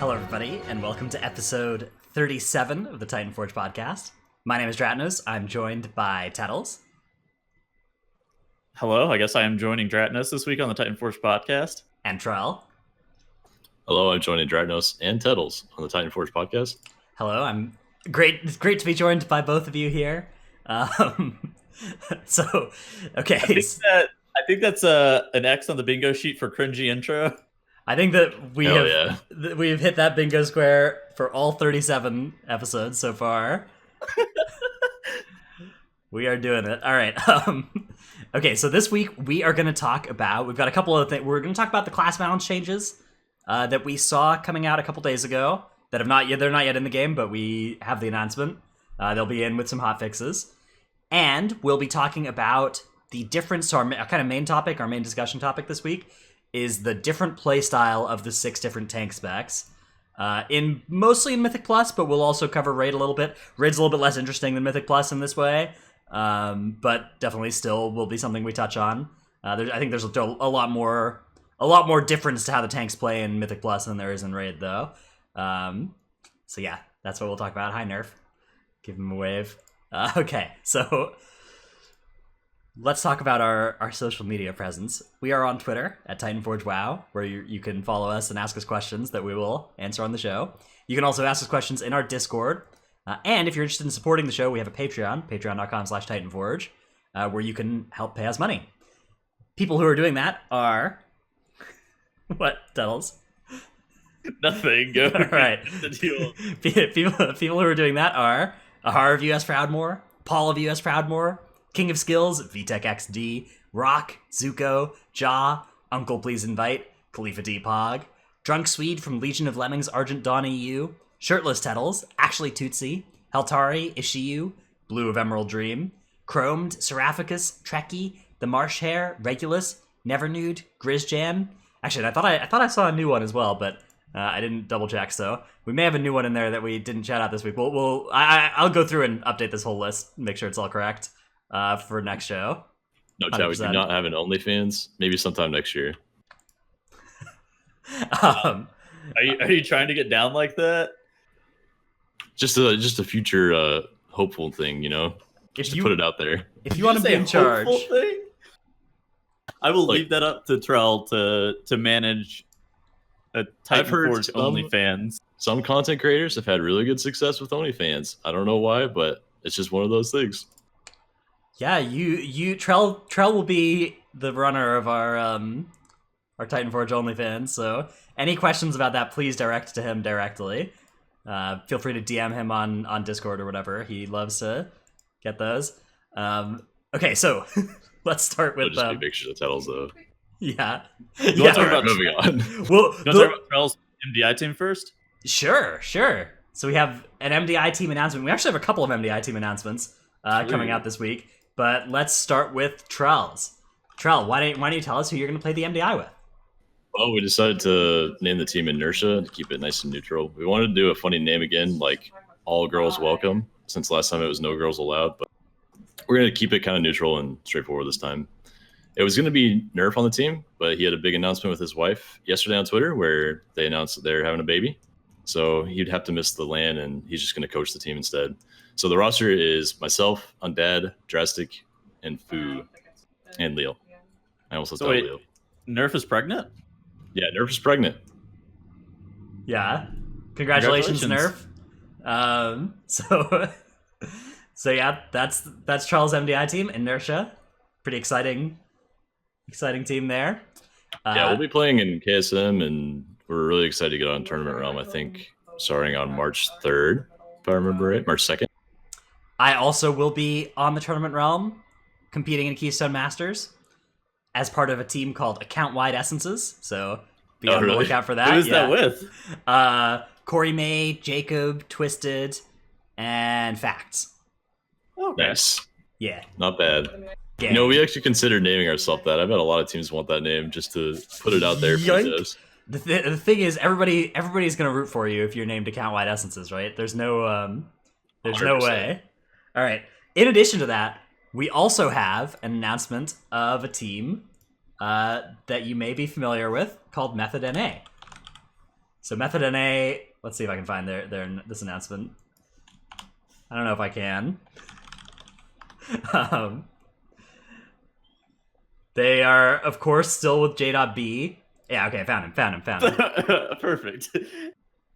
Hello, everybody, and welcome to episode 37 of the Titanforge podcast. My name is Dratnos. I'm joined by Tettles. Hello, I guess I am joining Dratnos this week on the Titanforge podcast. And Trell. Hello, I'm joining Dratnos and Tettles on the Titanforge podcast. Hello, I'm great. It's great to be joined by both of you here. So, okay. I think that's an X on the bingo sheet for cringy intro. I think that we've hit that bingo square for all 37 episodes so far. We are doing it. All right. Okay, so this week we are going to talk about, we've got a couple of things. We're going to talk about the class balance changes that we saw coming out a couple days ago that they're not yet in the game, but we have the announcement. They'll be in with some hot fixes. And we'll be talking about the difference to our kind of main topic, our main discussion topic this week, is the different playstyle of the 6 different tank specs. Mostly in Mythic Plus, but we'll also cover Raid a little bit. Raid's a little bit less interesting than Mythic Plus in this way, but definitely still will be something we touch on. I think there's a lot more difference to how the tanks play in Mythic Plus than there is in Raid, though. So yeah, that's what we'll talk about. Hi, Nerf. Give him a wave. Okay, so let's talk about our social media presence. We are on Twitter at TitanforgeWow, where you can follow us and ask us questions that we will answer on the show. You can also ask us questions in our Discord. And if you're interested in supporting the show, we have a Patreon, patreon.com/Titanforge, where you can help pay us money. People who are doing that are... What, Tettles? Nothing. Go. All right. The deal. People who are doing that are Ahar of US Proudmore, Paul of US Proudmore, King of Skills, VTech XD, Rock, Zuko, Ja, Uncle Please Invite, Khalifa D Pog, Drunk Swede from Legion of Lemmings Argent Dawn EU, Shirtless Tettles, Actually Tootsie, Heltari, Ishiyu, Blue of Emerald Dream, Chromed, Seraphicus, Trekkie, The Marsh Hare, Regulus, Never Nude, Grizzjam. Actually, I thought I saw a new one as well, but I didn't double check, so we may have a new one in there that we didn't chat out this week. I'll go through and update this whole list, make sure it's all correct for next show. No, Chad, we do not have an OnlyFans. Maybe sometime next year. Are you trying to get down like that? Just a future hopeful thing, Just to put it out there. If you want to be in charge, thing? I will leave that up to Trell to manage a Titanforge OnlyFans. Some content creators have had really good success with OnlyFans. I don't know why, but it's just one of those things. Yeah, Trell will be the runner of our Titanforge OnlyFans. So any questions about that, please direct to him directly. Feel free to DM him on Discord or whatever. He loves to get those. Okay, so let's start with just be pictures of Tettles, though. Yeah. You want to talk about moving on? Well, you want to talk about Trell's MDI team first? Sure. So we have an MDI team announcement. We actually have a couple of MDI team announcements coming out this week. But let's start with Trell's. Trell, why don't you tell us who you're going to play the MDI with? Well, we decided to name the team Inertia to keep it nice and neutral. We wanted to do a funny name again, like All Girls Welcome, since last time it was No Girls Allowed. But we're going to keep it kind of neutral and straightforward this time. It was going to be Nerf on the team, but he had a big announcement with his wife yesterday on Twitter where they announced that they're having a baby. So he'd have to miss the LAN, and he's just going to coach the team instead. So the roster is myself, Undead, Drastic, and Fu, and Leo. I also told Leo. Nerf is pregnant? Yeah, Nerf is pregnant. Yeah. Congratulations. Nerf. So yeah, that's Trell's MDI team, Inertia. Pretty exciting team there. Yeah, we'll be playing in KSM, and we're really excited to get on Tournament Realm, I think, starting on March 3rd, if I remember right, March 2nd. I also will be on the Tournament Realm, competing in Keystone Masters, as part of a team called Account Wide Essences, so be on the lookout for that. Who's that with? Corey May, Jacob, Twisted, and Facts. Okay. Nice. Yeah. Not bad. Yeah. We actually considered naming ourselves that. I bet a lot of teams want that name just to put it out there for this. The thing is, everybody's gonna root for you if you're named Account Wide Essences, right? There's no 100%. way. All right. In addition to that, we also have an announcement of a team that you may be familiar with called Method NA. So Method NA, let's see if I can find this announcement. I don't know if I can. They are, of course, still with J.B. Yeah, okay, found him. Perfect.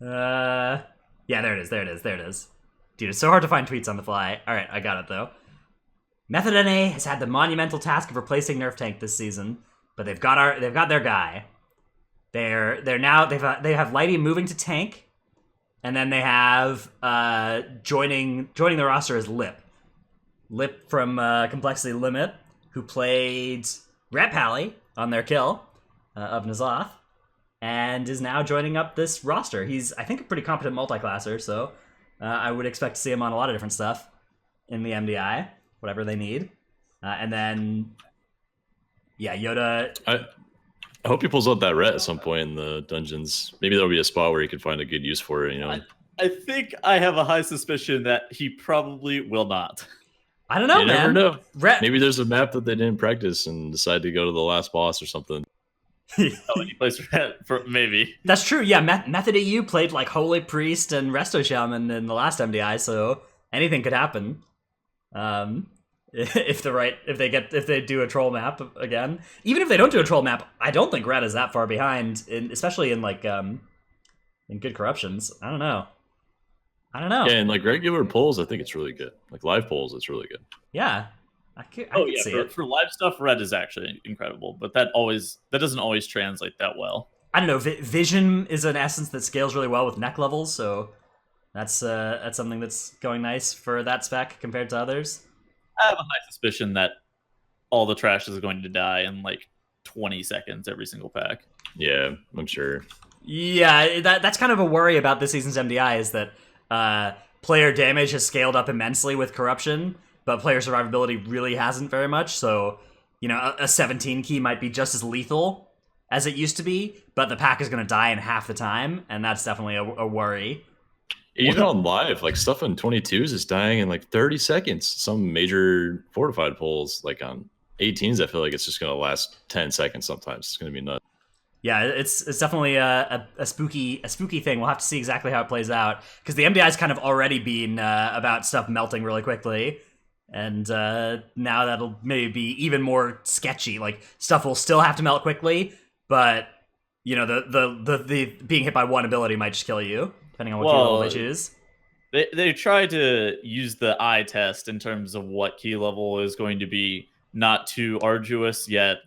Yeah, there it is. Dude, it's so hard to find tweets on the fly. All right, I got it though. Method NA has had the monumental task of replacing Nerf Tank this season, but they've got their guy. They have Lighty moving to tank, and then they have joining the roster is Lip from Complexity Limit, who played Rat Pally on their kill of N'Zoth, and is now joining up this roster. He's, I think, a pretty competent multi-classer, so I would expect to see him on a lot of different stuff in the MDI, whatever they need. And then, yeah, Yoda. I hope he pulls out that rat at some point in the dungeons. Maybe there'll be a spot where he can find a good use for it, you know? I think I have a high suspicion that he probably will not. I don't know, you man. Never know. Maybe there's a map that they didn't practice and decide to go to the last boss or something. He plays maybe. That's true. Yeah, Method EU played like Holy Priest and Resto Shaman in the last MDI, so anything could happen. If they do a troll map again, even if they don't do a troll map, I don't think Red is that far behind, especially in like in good corruptions. I don't know. Yeah, and like regular polls, I think it's really good. Like live polls, it's really good. Yeah, I could see it. For live stuff, Red is actually incredible, but that doesn't always translate that well. I don't know. Vision is an essence that scales really well with neck levels, so that's something that's going nice for that spec compared to others. I have a high suspicion that all the trash is going to die in like 20 seconds every single pack. Yeah, I'm sure. Yeah, that's kind of a worry about this season's MDI is that player damage has scaled up immensely with corruption, but player survivability really hasn't very much. So, you know, a 17 key might be just as lethal as it used to be, but the pack is going to die in half the time, and that's definitely a worry. Even on live, like stuff on 22s is dying in like 30 seconds. Some major fortified pulls, like on 18s, I feel like it's just going to last 10 seconds sometimes. It's going to be nuts. Yeah, it's definitely a spooky thing. We'll have to see exactly how it plays out, because the MDI's kind of already been about stuff melting really quickly, and now that'll maybe be even more sketchy. Like stuff will still have to melt quickly, but you know the being hit by one ability might just kill you, depending on what key level they choose. They try to use the eye test in terms of what key level is going to be not too arduous yet.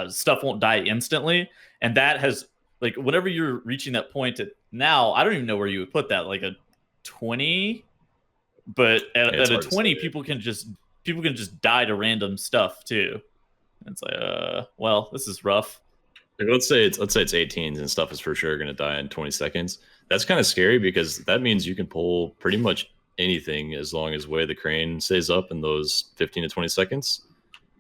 Stuff won't die instantly, and that has like whenever you're reaching that point now, I don't even know where you would put that, like a 20, but at a 20 people can just die to random stuff too. And it's like well, this is rough. Like, let's say it's 18s and stuff is for sure going to die in 20 seconds. That's kind of scary because that means you can pull pretty much anything as long as Way the Crane stays up in those 15 to 20 seconds.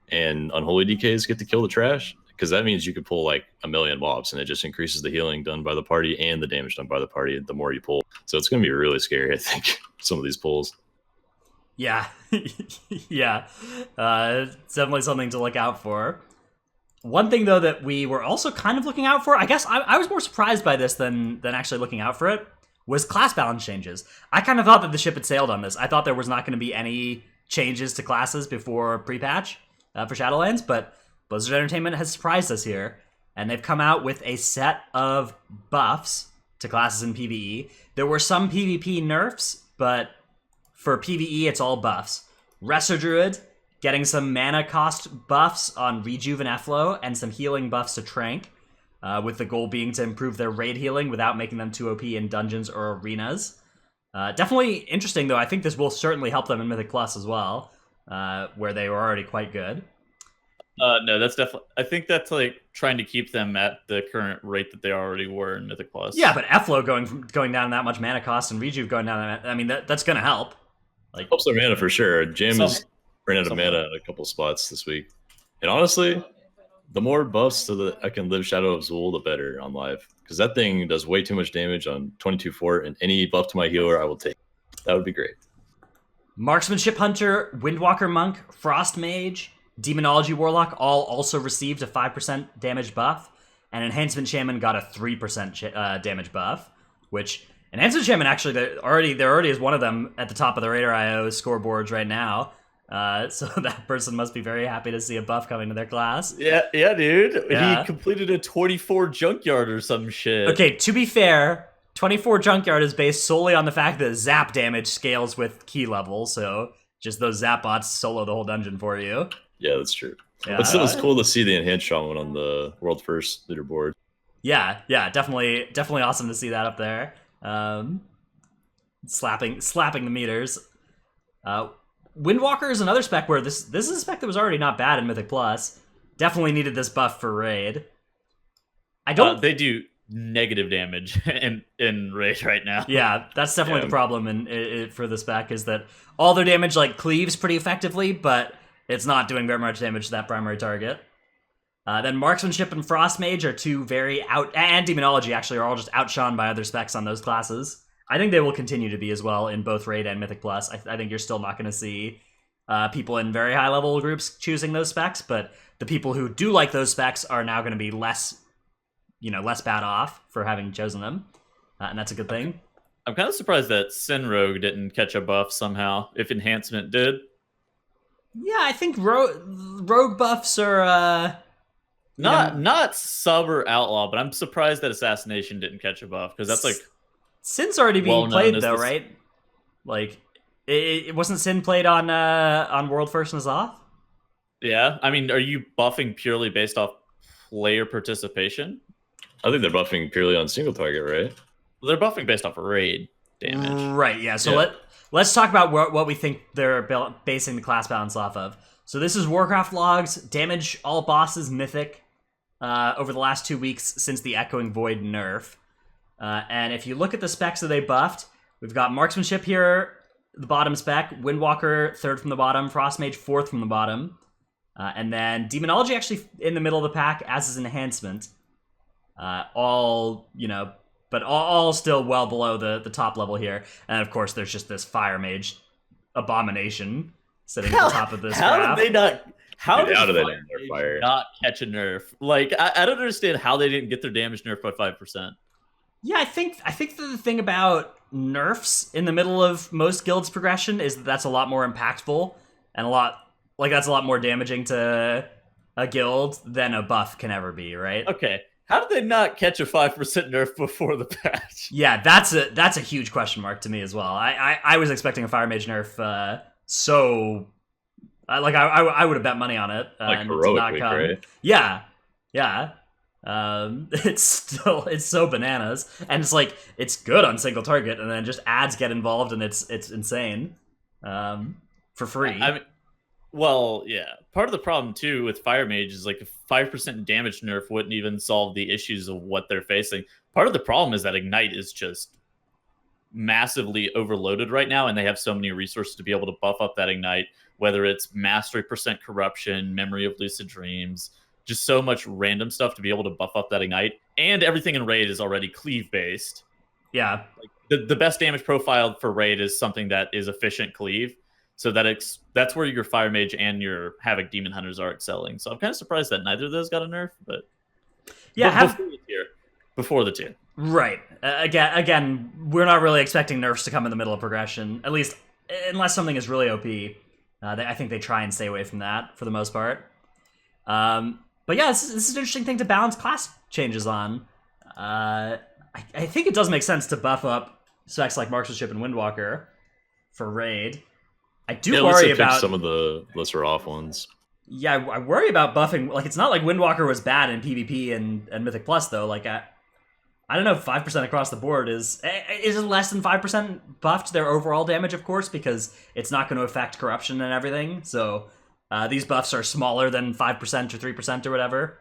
And Unholy DKs get to kill the trash, because that means you could pull like a million mobs, and it just increases the healing done by the party and the damage done by the party the more you pull. So it's going to be really scary, I think, some of these pulls. Yeah. Yeah. It's definitely something to look out for. One thing, though, that we were also kind of looking out for, I guess I was more surprised by this than actually looking out for it, was class balance changes. I kind of thought that the ship had sailed on this. I thought there was not going to be any changes to classes before pre-patch. For Shadowlands, but Blizzard Entertainment has surprised us here, and they've come out with a set of buffs to classes in PvE. There were some PvP nerfs, but for PvE, it's all buffs. Resto Druid getting some mana cost buffs on Rejuve and Efflo, and some healing buffs to Trank, with the goal being to improve their raid healing without making them too OP in dungeons or arenas. Definitely interesting, though. I think this will certainly help them in Mythic Plus as well. Where they were already quite good. No, that's definitely. I think that's like trying to keep them at the current rate that they already were in Mythic Plus. Yeah, but Efflo going down that much mana cost and Rejuve going down. I mean, that's going to help. Like helps their mana for sure. Jam is running out of mana in a couple spots this week, and honestly, the more buffs so that I can live Shadow of Zul, the better on live, because that thing does way too much damage on 22 fort, and any buff to my healer I will take. That would be great. Marksmanship Hunter, Windwalker Monk, Frost Mage, Demonology Warlock all also received a 5% damage buff. and Enhancement Shaman got a 3% damage buff, which Enhancement Shaman actually there already is one of them at the top of the Raider IO scoreboards right now. So that person must be very happy to see a buff coming to their class. Yeah, dude. Yeah. He completed a 24 junkyard or some shit. Okay, to be fair, 24 junkyard is based solely on the fact that zap damage scales with key level, so just those zap bots solo the whole dungeon for you. Yeah, that's true. Yeah. But still, it's cool to see the enhanced shaman on the world first leaderboard. Yeah, definitely awesome to see that up there. Slapping the meters. Windwalker is another spec where this is a spec that was already not bad in Mythic Plus. Definitely needed this buff for raid. I don't. They do negative damage in raid right now. Yeah, that's definitely the problem for the spec is that all their damage like cleaves pretty effectively, but it's not doing very much damage to that primary target. Then Marksmanship and Frost Mage are two very and Demonology actually are all just outshone by other specs on those classes. I think they will continue to be as well in both Raid and Mythic Plus. I think you're still not going to see people in very high level groups choosing those specs, but the people who do like those specs are now going to be less bad off for having chosen them, and that's a good thing. I'm kind of surprised that Sin Rogue didn't catch a buff somehow, if Enhancement did. Yeah, I think rogue buffs are not sub or outlaw, but I'm surprised that Assassination didn't catch a buff because that's like Sin's already being played though, right? Like it wasn't Sin played on World First and Azoth? Yeah, I mean, are you buffing purely based off player participation? I think they're buffing purely on single target, right? Well, they're buffing based off raid damage. Right, yeah. So let's talk about what we think they're basing the class balance off of. So this is Warcraft logs, damage all bosses mythic over the last 2 weeks since the Echoing Void nerf. And if you look at the specs that they buffed, we've got Marksmanship here, the bottom spec, Windwalker third from the bottom, Frostmage fourth from the bottom, and then Demonology actually in the middle of the pack, as is Enhancement. All still well below the top level here. And of course, there's just this Fire Mage abomination sitting at the top of this graph. How did they not? How did they Fire not catch a nerf? Like, I don't understand how they didn't get their damage nerfed by 5%. Yeah, I think the thing about nerfs in the middle of most guilds' progression is that's a lot more impactful and that's a lot more damaging to a guild than a buff can ever be, right? Okay. How did they not catch a 5% nerf before the patch? Yeah, that's a huge question mark to me as well. I was expecting a Fire Mage nerf, I would have bet money on it. Like heroically, right? Yeah. It's so bananas, and it's like it's good on single target, and then just ads get involved, and it's insane. For free. I mean, well, yeah. Part of the problem too with Fire Mage is like a 5% damage nerf wouldn't even solve the issues of what they're facing. Part of the problem is that Ignite is just massively overloaded right now, and they have so many resources to be able to buff up that Ignite, whether it's Mastery % Corruption, Memory of Lucid Dreams, just so much random stuff to be able to buff up that Ignite. And everything in Raid is already cleave based. Yeah. Like the best damage profile for Raid is something that is efficient cleave. So that's where your Fire Mage and your Havoc Demon Hunters are excelling. So I'm kind of surprised that neither of those got a nerf, but yeah, before the tier. Right. Again, we're not really expecting nerfs to come in the middle of progression, at least unless something is really OP. I think they try and stay away from that for the most part. But yeah, this is an interesting thing to balance class changes on. I think it does make sense to buff up specs like Marksmanship and Windwalker for Raid. I do worry about some of the lesser off ones. Yeah, I worry about buffing. Like, it's not like Windwalker was bad in PvP and Mythic Plus though. Like, I don't know, 5% across the board is less than 5% buffed their overall damage, of course, because it's not going to affect corruption and everything. So these buffs are smaller than 5% or 3% or whatever.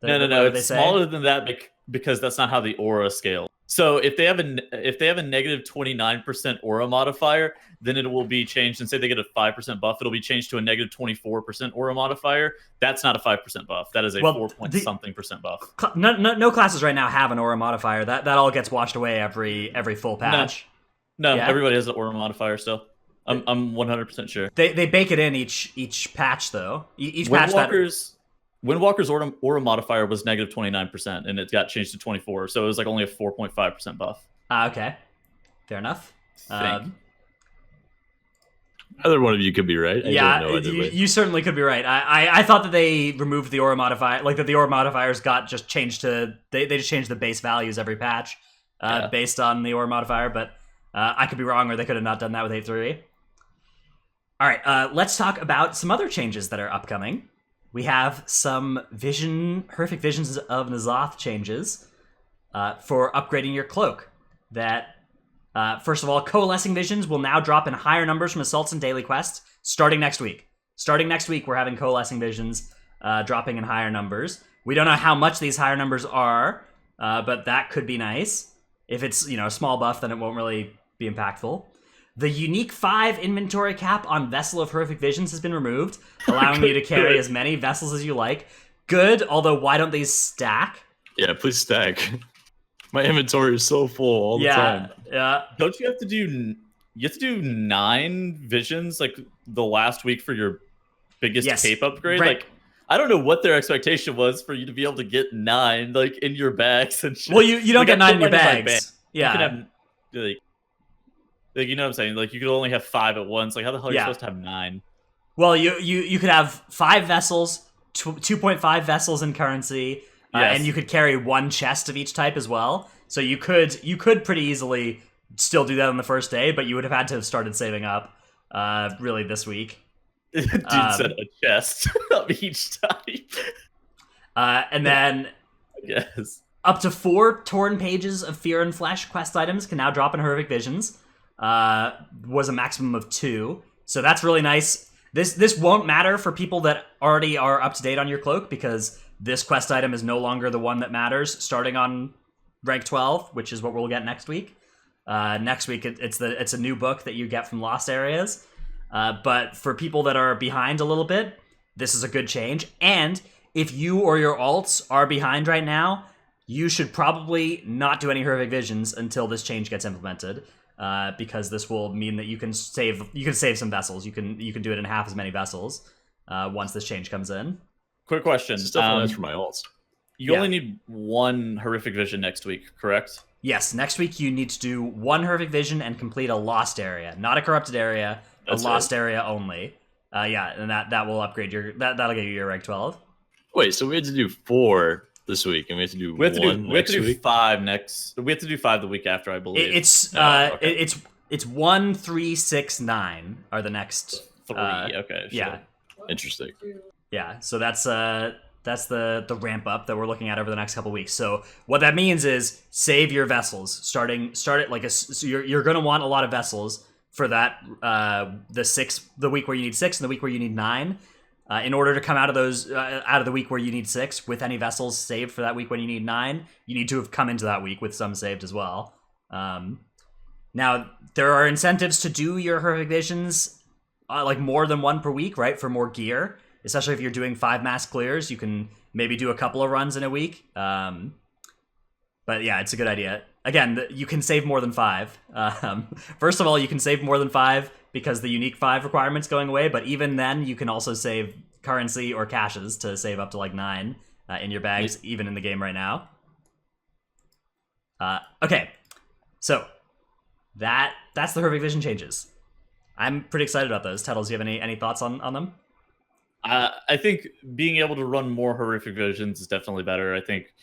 No. It's smaller than that because that's not how the aura scales. So if they have a negative 29% aura modifier, then it will be changed. And say they get a 5% buff, it'll be changed to a negative 24% aura modifier. That's not a 5% buff. That is a 4-point-something% buff. No classes right now have an aura modifier. That all gets washed away every full patch. No, everybody has an aura modifier still. I'm 100% sure. They bake it in each patch though. Each patch Windwalkers Windwalker's aura modifier was negative 29%, and it got changed to 24, so it was like only a 4.5% buff. Okay, fair enough. Either one of you could be right. You certainly could be right. I thought that they removed the aura modifier, like that the aura modifiers got just changed to they just changed the base values every patch based on the aura modifier, but I could be wrong, or they could have not done that with 8.3. All right, let's talk about some other changes that are upcoming. We have some horrific visions of N'Zoth changes for upgrading your cloak. That first of all, coalescing visions will now drop in higher numbers from assaults and daily quests starting next week. Starting next week, we're having coalescing visions dropping in higher numbers. We don't know how much these higher numbers are, but that could be nice. If it's a small buff, then it won't really be impactful. The unique 5 inventory cap on Vessel of Horrific Visions has been removed, allowing you to carry as many vessels as you like. Good, although why don't these stack? Yeah, please stack. My inventory is so full all the time. Yeah. Don't you have to do? You have to do 9 visions like the last week for your biggest cape upgrade. Right. Like, I don't know what their expectation was for you to be able to get 9 like in your bags and shit. Well, you don't get 9 in your bags. Yeah. You can have, like, you know what I'm saying? Like, you could only have 5 at once. Like, how the hell are you supposed to have 9? Well, you could have 5 vessels, 2.5 vessels in currency, and you could carry 1 chest of each type as well. So you could pretty easily still do that on the first day, but you would have had to have started saving up really this week. Dude said a chest of each type. And then up to 4 torn pages of Fear and Flesh quest items can now drop in Horrific Visions. Was a maximum of 2. So that's really nice. This won't matter for people that already are up to date on your cloak, because this quest item is no longer the one that matters starting on rank 12, which is what we'll get next week. Next week it's a new book that you get from Lost Areas. But for people that are behind a little bit, this is a good change. And if you or your alts are behind right now, you should probably not do any Horrific Visions until this change gets implemented. Because this will mean that you can save some vessels. You can do it in half as many vessels once this change comes in. Quick question. Stuff for my alts. You only need 1 Horrific Vision next week, correct? Yes, next week you need to do 1 Horrific Vision and complete a Lost Area, not a Corrupted Area, That's a Lost Area only. And that will upgrade that'll get you your rank 12. Wait, so we had to do 4 this week, and we have to do 1 next week? 5 next. We have to do 5 the week after, I believe. It's 1, 3, 6, 9 are the next 3. Okay. Sure. Yeah. Interesting. Yeah. So that's the ramp up that we're looking at over the next couple weeks. So what that means is save your vessels. Start it like so you're going to want a lot of vessels for that the week where you need 6 and the week where you need 9. In order to come out of the week where you need 6 with any vessels saved for that week when you need 9, you need to have come into that week with some saved as well. Now, there are incentives to do your Horrific Visions like more than 1 per week, right? For more gear, especially if you're doing 5 mass clears, you can maybe do a couple of runs in a week. But yeah, it's a good idea. Again, you can save more than 5. First of all, you can save more than 5 because the unique 5 requirement's going away, but even then, you can also save currency or caches to save up to like 9 in your bags, even in the game right now. Okay, so that's the Horrific Vision changes. I'm pretty excited about those. Tettles, do you have any thoughts on them? I think being able to run more Horrific Visions is definitely better. I think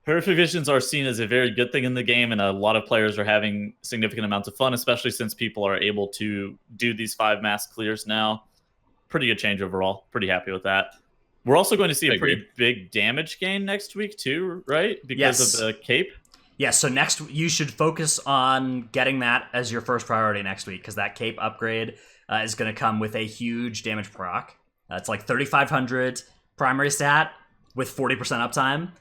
Horrific Visions are seen as a very good thing in the game, and a lot of players are having significant amounts of fun, especially since people are able to do these 5 mass clears now. Pretty good change overall. Pretty happy with that. We're also going to see a pretty big damage gain next week too, right? Because of the cape. Yeah, so next you should focus on getting that as your first priority next week, because that cape upgrade is going to come with a huge damage proc. It's like 3,500 primary stat with 40% uptime.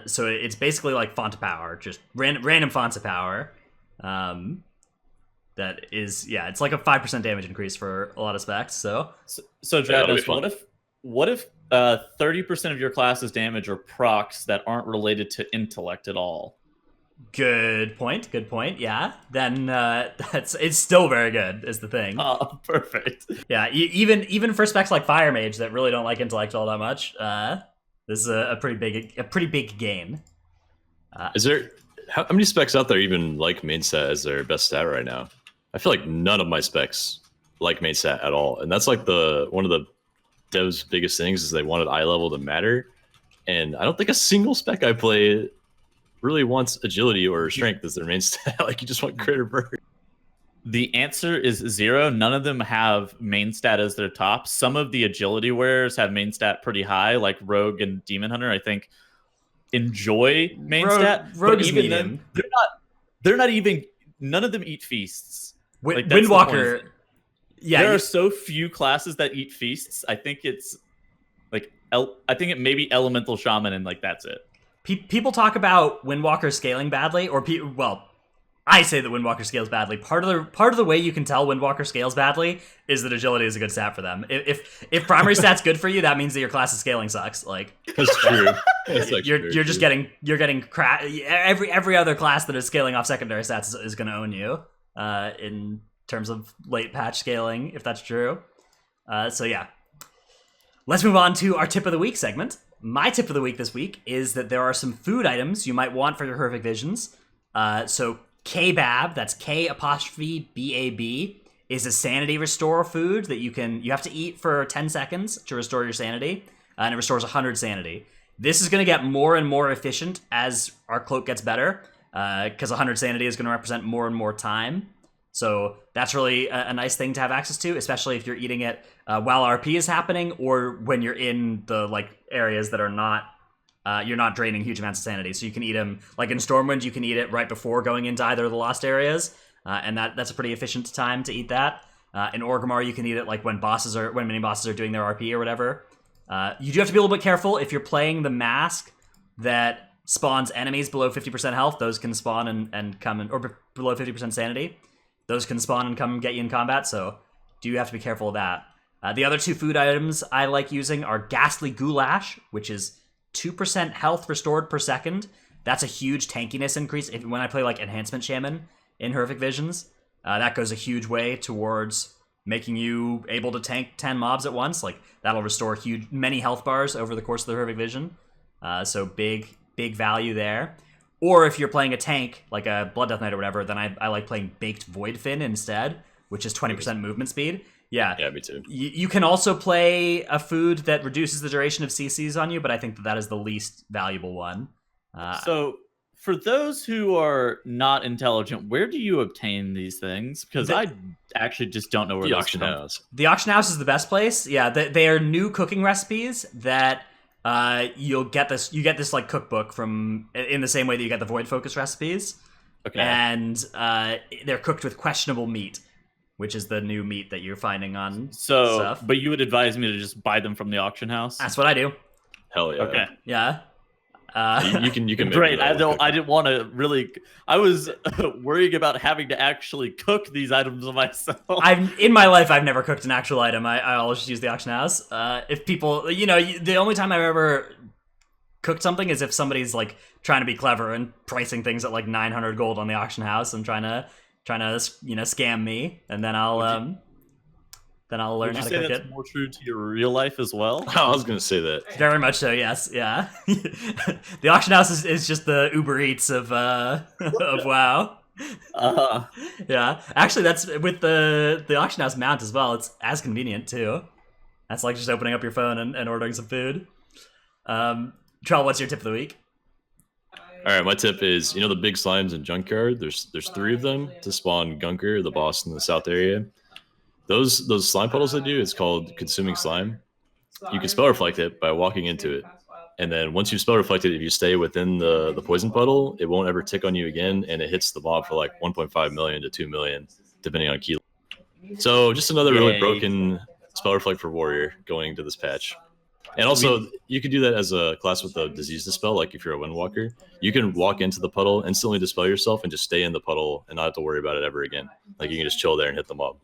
So it's basically like font of power, just random fonts of power. That is, it's like a 5% damage increase for a lot of specs. So Travis, what if 30% of your class's damage are procs that aren't related to intellect at all? Good point. Good point. Yeah. Then it's still very good. Is the thing. Oh, perfect. Yeah. Even for specs like Fire Mage that really don't like intellect all that much, this is a pretty big gain. Is there how many specs out there even like main stat as their best stat right now? I feel like none of my specs like main stat at all, and that's like one of the devs' biggest things is they wanted eye level to matter, and I don't think a single spec I play really wants agility or strength as their main stat. Like you just want crit or burn. The answer is 0. None of them have main stat as their top. Some of the agility wearers have main stat pretty high, like Rogue and Demon Hunter, I think, enjoy main stat. Rogue but is even medium. then, they're not even, none of them eat feasts. Like, that's the Windwalker. point. Yeah. There are so few classes that eat feasts. I think it's like, I think it may be Elemental Shaman and like that's it. People talk about Windwalker scaling badly, or well, I say that Windwalker scales badly. Part of the way you can tell Windwalker scales badly is that agility is a good stat for them. If primary stat's good for you, that means that your class's scaling sucks. Like That's true. That's you're just getting every other class that is scaling off secondary stats is going to own you in terms of late patch scaling, if that's true. So yeah, let's move on to our tip of the week segment. My tip of the week this week is that there are some food items you might want for your Horrific Visions. So Kbab, that's K''BAB, is a sanity restore food that you have to eat for 10 seconds to restore your sanity, and it restores 100 sanity. This is going to get more and more efficient as our cloak gets better, because 100 sanity is going to represent more and more time. So that's really a nice thing to have access to, especially if you're eating it while RP is happening, or when you're in the like areas that are not you're not draining huge amounts of sanity. So you can eat them like in Stormwind, you can eat it right before going into either of the lost areas, and that's a pretty efficient time to eat that. In Orgrimmar, you can eat it like when mini bosses are doing their RP or whatever. You do have to be a little bit careful if you're playing the mask that spawns enemies below 50% health. Those can spawn and come in, or below 50% sanity. Those can spawn and come get you in combat, so do have to be careful of that. The other two food items I like using are Ghastly Goulash, which is 2% health restored per second. That's a huge tankiness increase. When I play like Enhancement Shaman in Horrific Visions, that goes a huge way towards making you able to tank 10 mobs at once. Like that'll restore many health bars over the course of the Horrific Vision. So big value there. Or if you're playing a tank, like a Blood Death Knight or whatever, then I like playing Baked Void Fin instead, which is 20% movement speed. Yeah, me too. You can also play a food that reduces the duration of CCs on you, but I think that is the least valuable one. So for those who are not intelligent, where do you obtain these things? Because I actually just don't know where the those auction come. house. The auction house is the best place. Yeah, they are new cooking recipes that you get this like cookbook from in the same way that you get the Void Focus recipes. Okay. And they're cooked with questionable meat, which is the new meat that you're finding on stuff. But you would advise me to just buy them from the auction house? That's what I do. Hell yeah. Okay. Yeah. You can make Great. I that didn't want to really. I was worrying about having to actually cook these items myself. In my life, I've never cooked an actual item. I always just use the auction house. If people, the only time I've ever cooked something is if somebody's like trying to be clever and pricing things at like 900 gold on the auction house and trying to scam me, and then I'll learn how to cook that's it. More true to your real life as well? I was gonna say that. Very much so. Yes. Yeah. The auction house is just the Uber Eats of WoW. Yeah. Actually, that's with the auction house mount as well. It's as convenient too. That's like just opening up your phone and ordering some food. Trell, what's your tip of the week? All right, my tip is the big slimes in Junkyard. There's 3 of them to spawn Gunker, the boss in the south area. Those slime puddles they do, it's called Consuming Slime. You can spell reflect it by walking into it, and then once you spell reflect it, if you stay within the poison puddle, it won't ever tick on you again, and it hits the mob for like 1.5 million to 2 million, depending on key. So just another really broken spell reflect for warrior going into this patch. And also, you could do that as a class with a disease dispel, like if you're a Windwalker. You can walk into the puddle, instantly dispel yourself, and just stay in the puddle and not have to worry about it ever again. Like you can just chill there and hit the mob.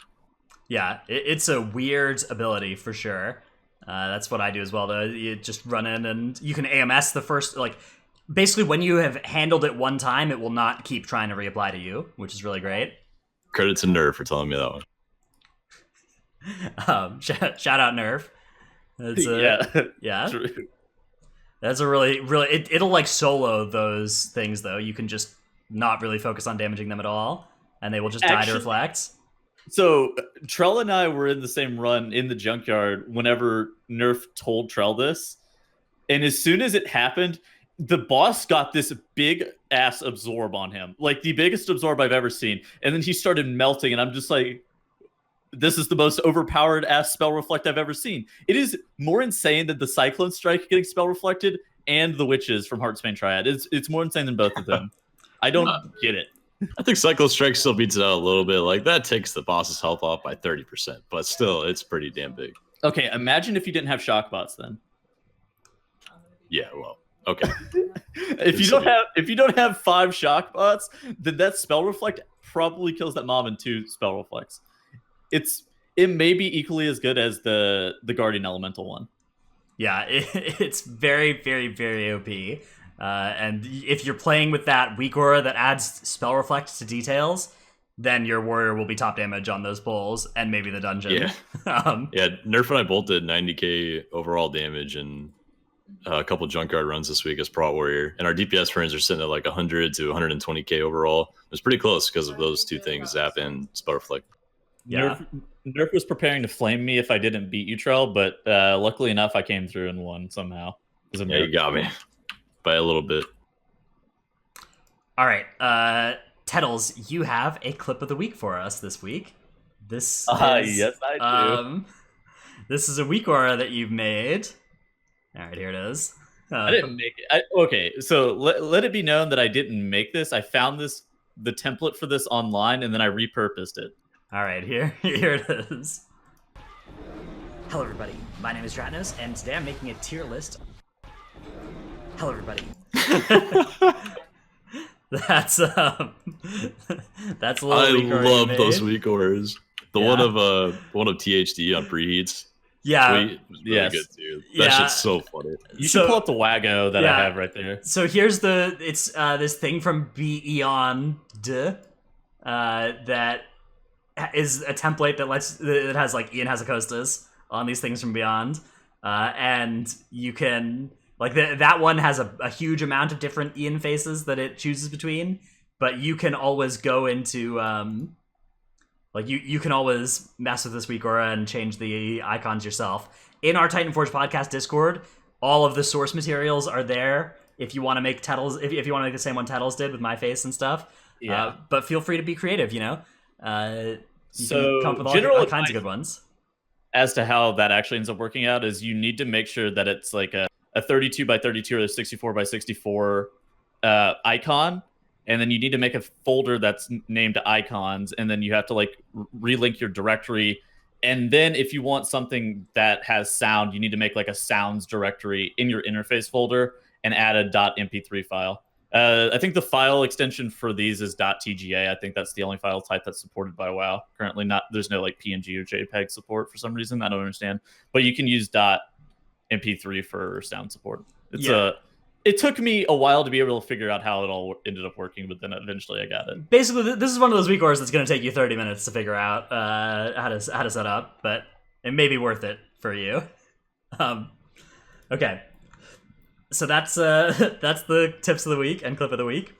Yeah, it's a weird ability for sure. That's what I do as well, though. You just run in and you can AMS the first, like, basically when you have handled it one time, it will not keep trying to reapply to you, which is really great. Credit to Nerf for telling me that one. Shout out Nerf. That's yeah. True. That's a really it'll like solo those things though. You can just not really focus on damaging them at all, and they will just die to reflect. So Trell and I were in the same run in the junkyard whenever Nerf told Trell this, and as soon as it happened, the boss got this big ass absorb on him, like the biggest absorb I've ever seen, and then he started melting, and I'm just like, this is the most overpowered ass spell reflect I've ever seen. It is more insane than the Cyclone Strike getting spell reflected and the Witches from Heartsbane Triad. It's more insane than both of them. I don't get it. I think Cyclone Strike still beats it out a little bit. Like, that takes the boss's health off by 30%, but still, it's pretty damn big. Okay, imagine if you didn't have shock bots then. Yeah, well, okay. if you don't have 5 shock bots, then that spell reflect probably kills that mob in 2 spell reflects. It may be equally as good as the Guardian Elemental one. Yeah, it's very, very, very OP. And if you're playing with that weak aura that adds spell reflect to details, then your warrior will be top damage on those pulls and maybe the dungeon. Yeah, yeah. Nerf and I both did 90k overall damage and a couple junkyard runs this week as Pro Warrior, and our DPS friends are sitting at like 100 to 120k overall. It was pretty close because of those two things, Zap and spell reflect. Yeah. Nerf was preparing to flame me if I didn't beat you, Trell, but luckily enough, I came through and won somehow. Yeah, you got me by a little bit. All right, Tettles, you have a clip of the week for us this week. This is, yes, I do. This is a weak aura that you've made. All right, here it is. I didn't make it. Okay, so let it be known that I didn't make this. I found the template for this online, and then I repurposed it. All right, here it is. Hello, everybody. My name is Dratnos, and today I'm making a tier list. Hello, everybody. That's a little. I weak aura love you those made. weak auras. The one of THD on preheats. Yeah, Tweet was really good too. That shit's so funny. You should pull up the Wago that I have right there. So here's it's this thing from Beyond that is a template that has like Ian Hazacostas on these things from Beyond, and you can like that one has a huge amount of different Ian faces that it chooses between, but you can always go into like you can always mess with this weak aura and change the icons yourself. In our Titanforge podcast Discord, all of the source materials are there if you want to make Tettles, if you want to make the same one Tettles did with my face and stuff. Yeah. But feel free to be creative, you know? You can come up with all kinds of good ones. As to how that actually ends up working out is you need to make sure that it's like a 32 by 32 or a 64 by 64 icon. And then you need to make a folder that's named icons, and then you have to like relink your directory. And then if you want something that has sound, you need to make like a sounds directory in your interface folder and add a .mp3 file. I think the file extension for these is .tga. I think that's the only file type that's supported by WoW. Currently there's no like PNG or JPEG support for some reason. I don't understand. But you can use .mp3 for sound support. It took me a while to be able to figure out how it all ended up working, but then eventually I got it. Basically, this is one of those weak auras that's going to take you 30 minutes to figure out how to set up, but it may be worth it for you. Okay, so that's the tips of the week and clip of the week.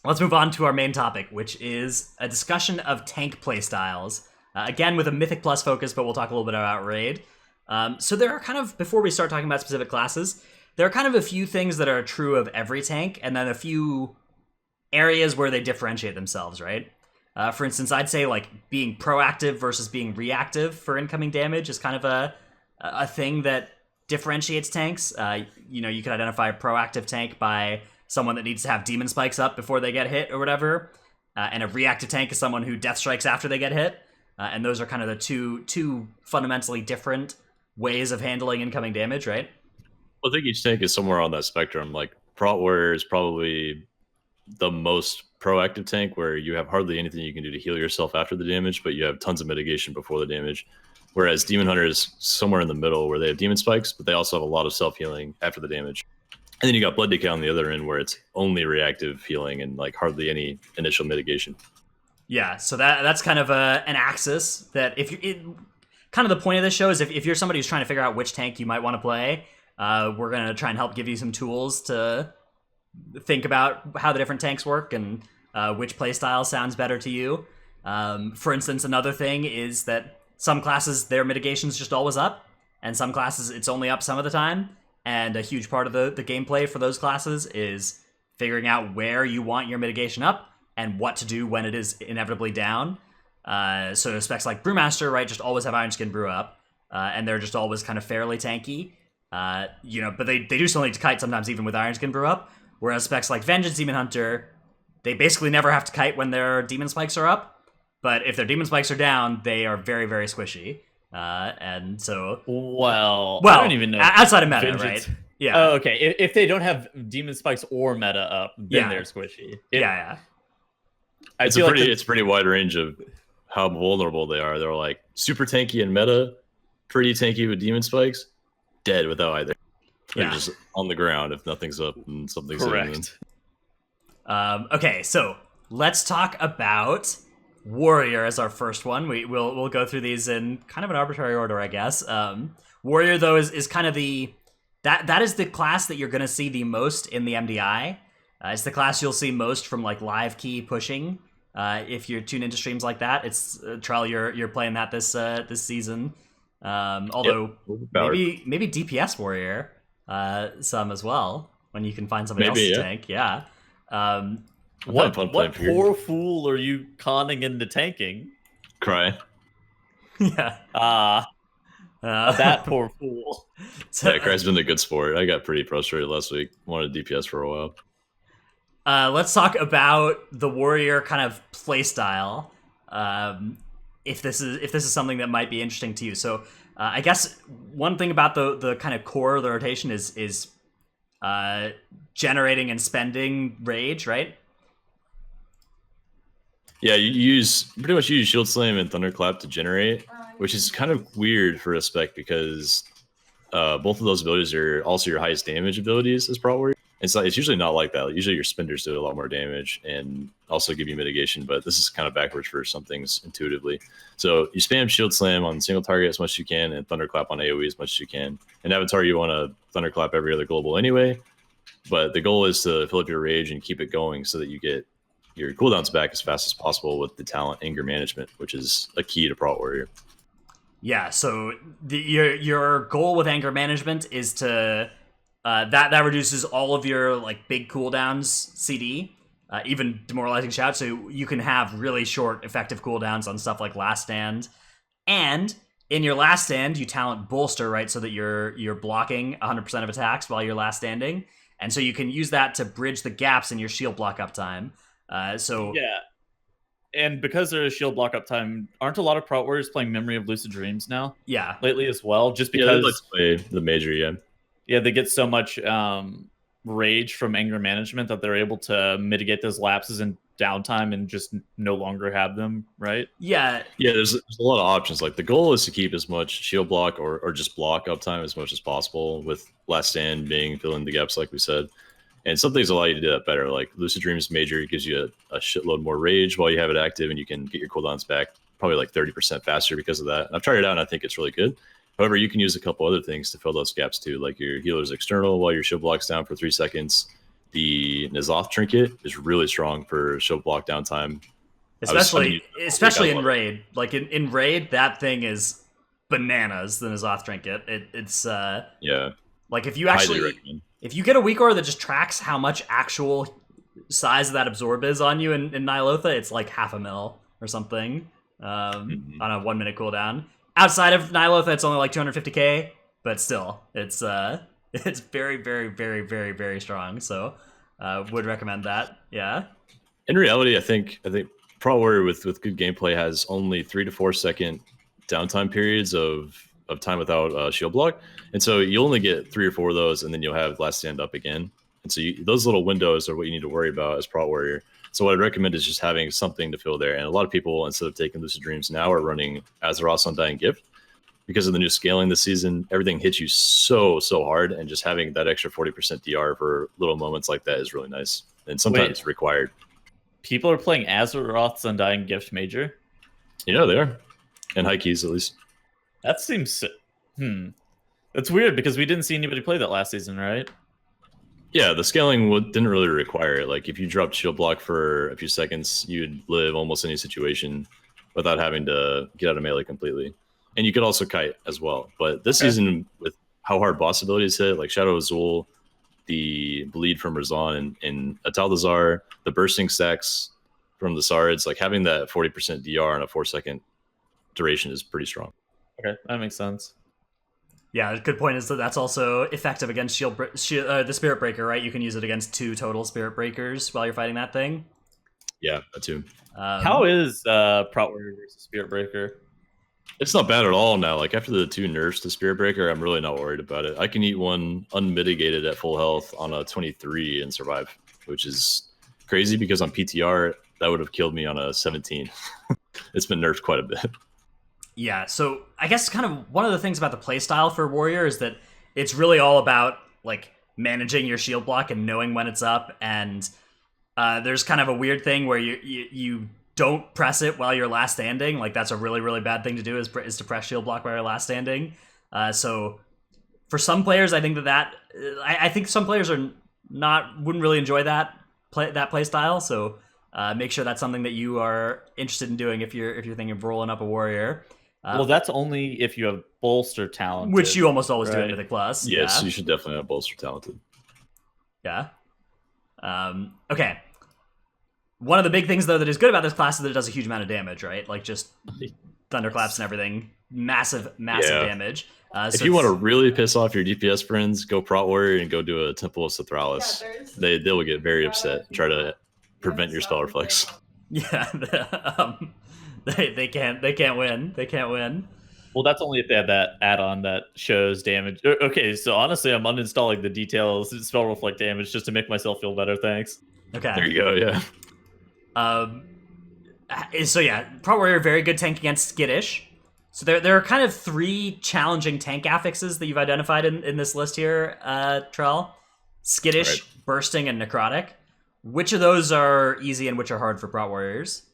Let's move on to our main topic, which is a discussion of tank playstyles. Again, with a Mythic Plus focus, but we'll talk a little bit about Raid. So there are kind of, before we start talking about specific classes, there are kind of a few things that are true of every tank, and then a few areas where they differentiate themselves, right? For instance, I'd say like being proactive versus being reactive for incoming damage is kind of a thing that differentiates tanks. You know, you can identify a proactive tank by someone that needs to have demon spikes up before they get hit or whatever, and a reactive tank is someone who death strikes after they get hit. And those are kind of the two fundamentally different ways of handling incoming damage, right? I think each tank is somewhere on that spectrum. Like, Prot Warrior is probably the most proactive tank, where you have hardly anything you can do to heal yourself after the damage, but you have tons of mitigation before the damage. Whereas Demon Hunter is somewhere in the middle, where they have demon spikes, but they also have a lot of self-healing after the damage. And then you got Blood Decay on the other end, where it's only reactive healing and like hardly any initial mitigation. Yeah, so that's kind of an axis that if you kind of the point of this show is if you're somebody who's trying to figure out which tank you might want to play, we're gonna try and help give you some tools to think about how the different tanks work and which playstyle sounds better to you. For instance, another thing is that some classes their mitigation's just always up, and some classes it's only up some of the time. And a huge part of the gameplay for those classes is figuring out where you want your mitigation up and what to do when it is inevitably down. So specs like Brewmaster, right, just always have Ironskin Brew up, and they're just always kind of fairly tanky. But they do still need to kite sometimes even with Ironskin Brew up. Whereas specs like Vengeance Demon Hunter, they basically never have to kite when their Demon Spikes are up. But if their Demon Spikes are down, they are very, very squishy. And so... Well, I don't even know. Outside of meta, Vengeance. right? Yeah. Oh, okay. If they don't have Demon Spikes or meta up, then they're squishy. Yeah. It's a pretty wide range of how vulnerable they are. They're like super tanky in meta, pretty tanky with Demon Spikes, dead without either. They're just on the ground if nothing's up and something's correct. Okay, so let's talk about Warrior as our first one. We'll go through these in kind of an arbitrary order, I guess. Warrior though is kind of that is the class that you're gonna see the most in the MDI. It's the class you'll see most from like live key pushing. If you're tuned into streams like that, it's Trell. You're playing that this season. Although maybe DPS Warrior some as well when you can find somebody else to tank. Yeah. What poor fool are you conning into tanking? Cry. Yeah. That poor fool. Yeah, Cry's been a good sport. I got pretty frustrated last week. Wanted DPS for a while. Let's talk about the Warrior kind of play style. If this is something that might be interesting to you. So I guess one thing about the kind of core of the rotation is generating and spending rage, right? Yeah, you pretty much use Shield Slam and Thunderclap to generate, which is kind of weird for a spec because both of those abilities are also your highest damage abilities as Prot Warrior. It's usually not like that. Usually your spenders do a lot more damage and also give you mitigation, but this is kind of backwards for some things intuitively. So you spam Shield Slam on single target as much as you can and Thunderclap on AoE as much as you can. In Avatar, you want to Thunderclap every other global anyway, but the goal is to fill up your rage and keep it going so that you get your cooldowns back as fast as possible with the talent anger management, which is a key to Prot Warrior. Yeah, so your goal with anger management is to that reduces all of your like big cooldowns CD, even demoralizing shout, so you can have really short effective cooldowns on stuff like Last Stand. And in your Last Stand, you talent bolster, right, so that you're blocking 100% of attacks while you're last standing, and so you can use that to bridge the gaps in your shield block uptime. Yeah. And because there's shield block up time, aren't a lot of Prot Warriors playing Memory of Lucid Dreams now? Yeah. Lately as well, just because play the major, yeah, they get so much rage from anger management that they're able to mitigate those lapses in downtime and just no longer have them, right? Yeah. Yeah, there's a lot of options. Like the goal is to keep as much shield block or just block uptime as much as possible, with Last Stand being fill in the gaps like we said. And some things allow you to do that better. Like Lucid Dreams Major gives you a shitload more rage while you have it active, and you can get your cooldowns back probably like 30% faster because of that. And I've tried it out and I think it's really good. However, you can use a couple other things to fill those gaps too, like your healer's external while your shield block's down for 3 seconds. The N'Zoth trinket is really strong for shield block downtime. Especially in Raid. Like in Raid, that thing is bananas, the N'Zoth trinket. It's yeah. Like if you get a weak aura that just tracks how much actual size of that absorb is on you in Ny'alotha, it's like 0.5 mil or something on a 1 minute cooldown. Outside of Ny'alotha, it's only like 250k, but still, it's very, very, very, very, very strong. So, would recommend that. Yeah. In reality, I think Prot Warrior with good gameplay has only 3 to 4 second downtime periods of time without shield block, and so you only get 3 or 4 of those, and then you'll have Last Stand up again. And so those little windows are what you need to worry about as Prot Warrior. So what I'd recommend is just having something to fill there. And a lot of people, instead of taking Lucid Dreams now, are running Azeroth's Undying Gift. because of the new scaling this season, everything hits you so hard, and just having that extra 40% DR for little moments like that is really nice, and sometimes required. People are playing Azeroth's Undying Gift Major. Yeah, they are, and high keys at least. That seems that's weird because we didn't see anybody play that last season, right? Yeah, the scaling didn't really require it. Like if you dropped shield block for a few seconds, you'd live almost any situation without having to get out of melee completely. And you could also kite as well. But this season, with how hard boss abilities hit, like Shadow Azul, the bleed from Razan and Ataldazar, the bursting stacks from the Sards, like having that 40% DR on a 4-second duration is pretty strong. Okay, that makes sense. Yeah, a good point is that that's also effective against the Spirit Breaker, right? You can use it against 2 total Spirit Breakers while you're fighting that thing. Yeah, that too. How is Prot Warrior versus Spirit Breaker? It's not bad at all now. Like after the 2 nerfs to Spirit Breaker, I'm really not worried about it. I can eat one unmitigated at full health on a 23 and survive, which is crazy because on PTR, that would have killed me on a 17. It's been nerfed quite a bit. Yeah, so I guess kind of one of the things about the playstyle for Warrior is that it's really all about like managing your shield block and knowing when it's up. And there's kind of a weird thing where you don't press it while you're last standing. Like that's a really, really bad thing to do is to press shield block while you're last standing. So for some players, I think I think some players wouldn't really enjoy that play style. So make sure that's something that you are interested in doing if you're thinking of rolling up a Warrior. Well, that's only if you have bolster talent, which you almost always do in Mythic Plus. Yes, you should definitely have bolster talented. Yeah. Okay. One of the big things though that is good about this class is that it does a huge amount of damage, right? Like just thunderclaps and everything, massive damage. If you want to really piss off your DPS friends, go Prot Warrior and go do a Temple of Sithralis. They will get very upset and try to prevent your spell reflex. Yeah, they can't win. They can't win. Well, that's only if they have that add-on that shows damage. Okay, so honestly, I'm uninstalling the details spell reflect damage just to make myself feel better. Thanks. Okay. There you go. Yeah. So yeah, Prot Warrior, very good tank against Skittish. So there are kind of 3 challenging tank affixes that you've identified in this list here, Trell. Skittish, Bursting, and Necrotic. Which of those are easy and which are hard for Prot Warriors?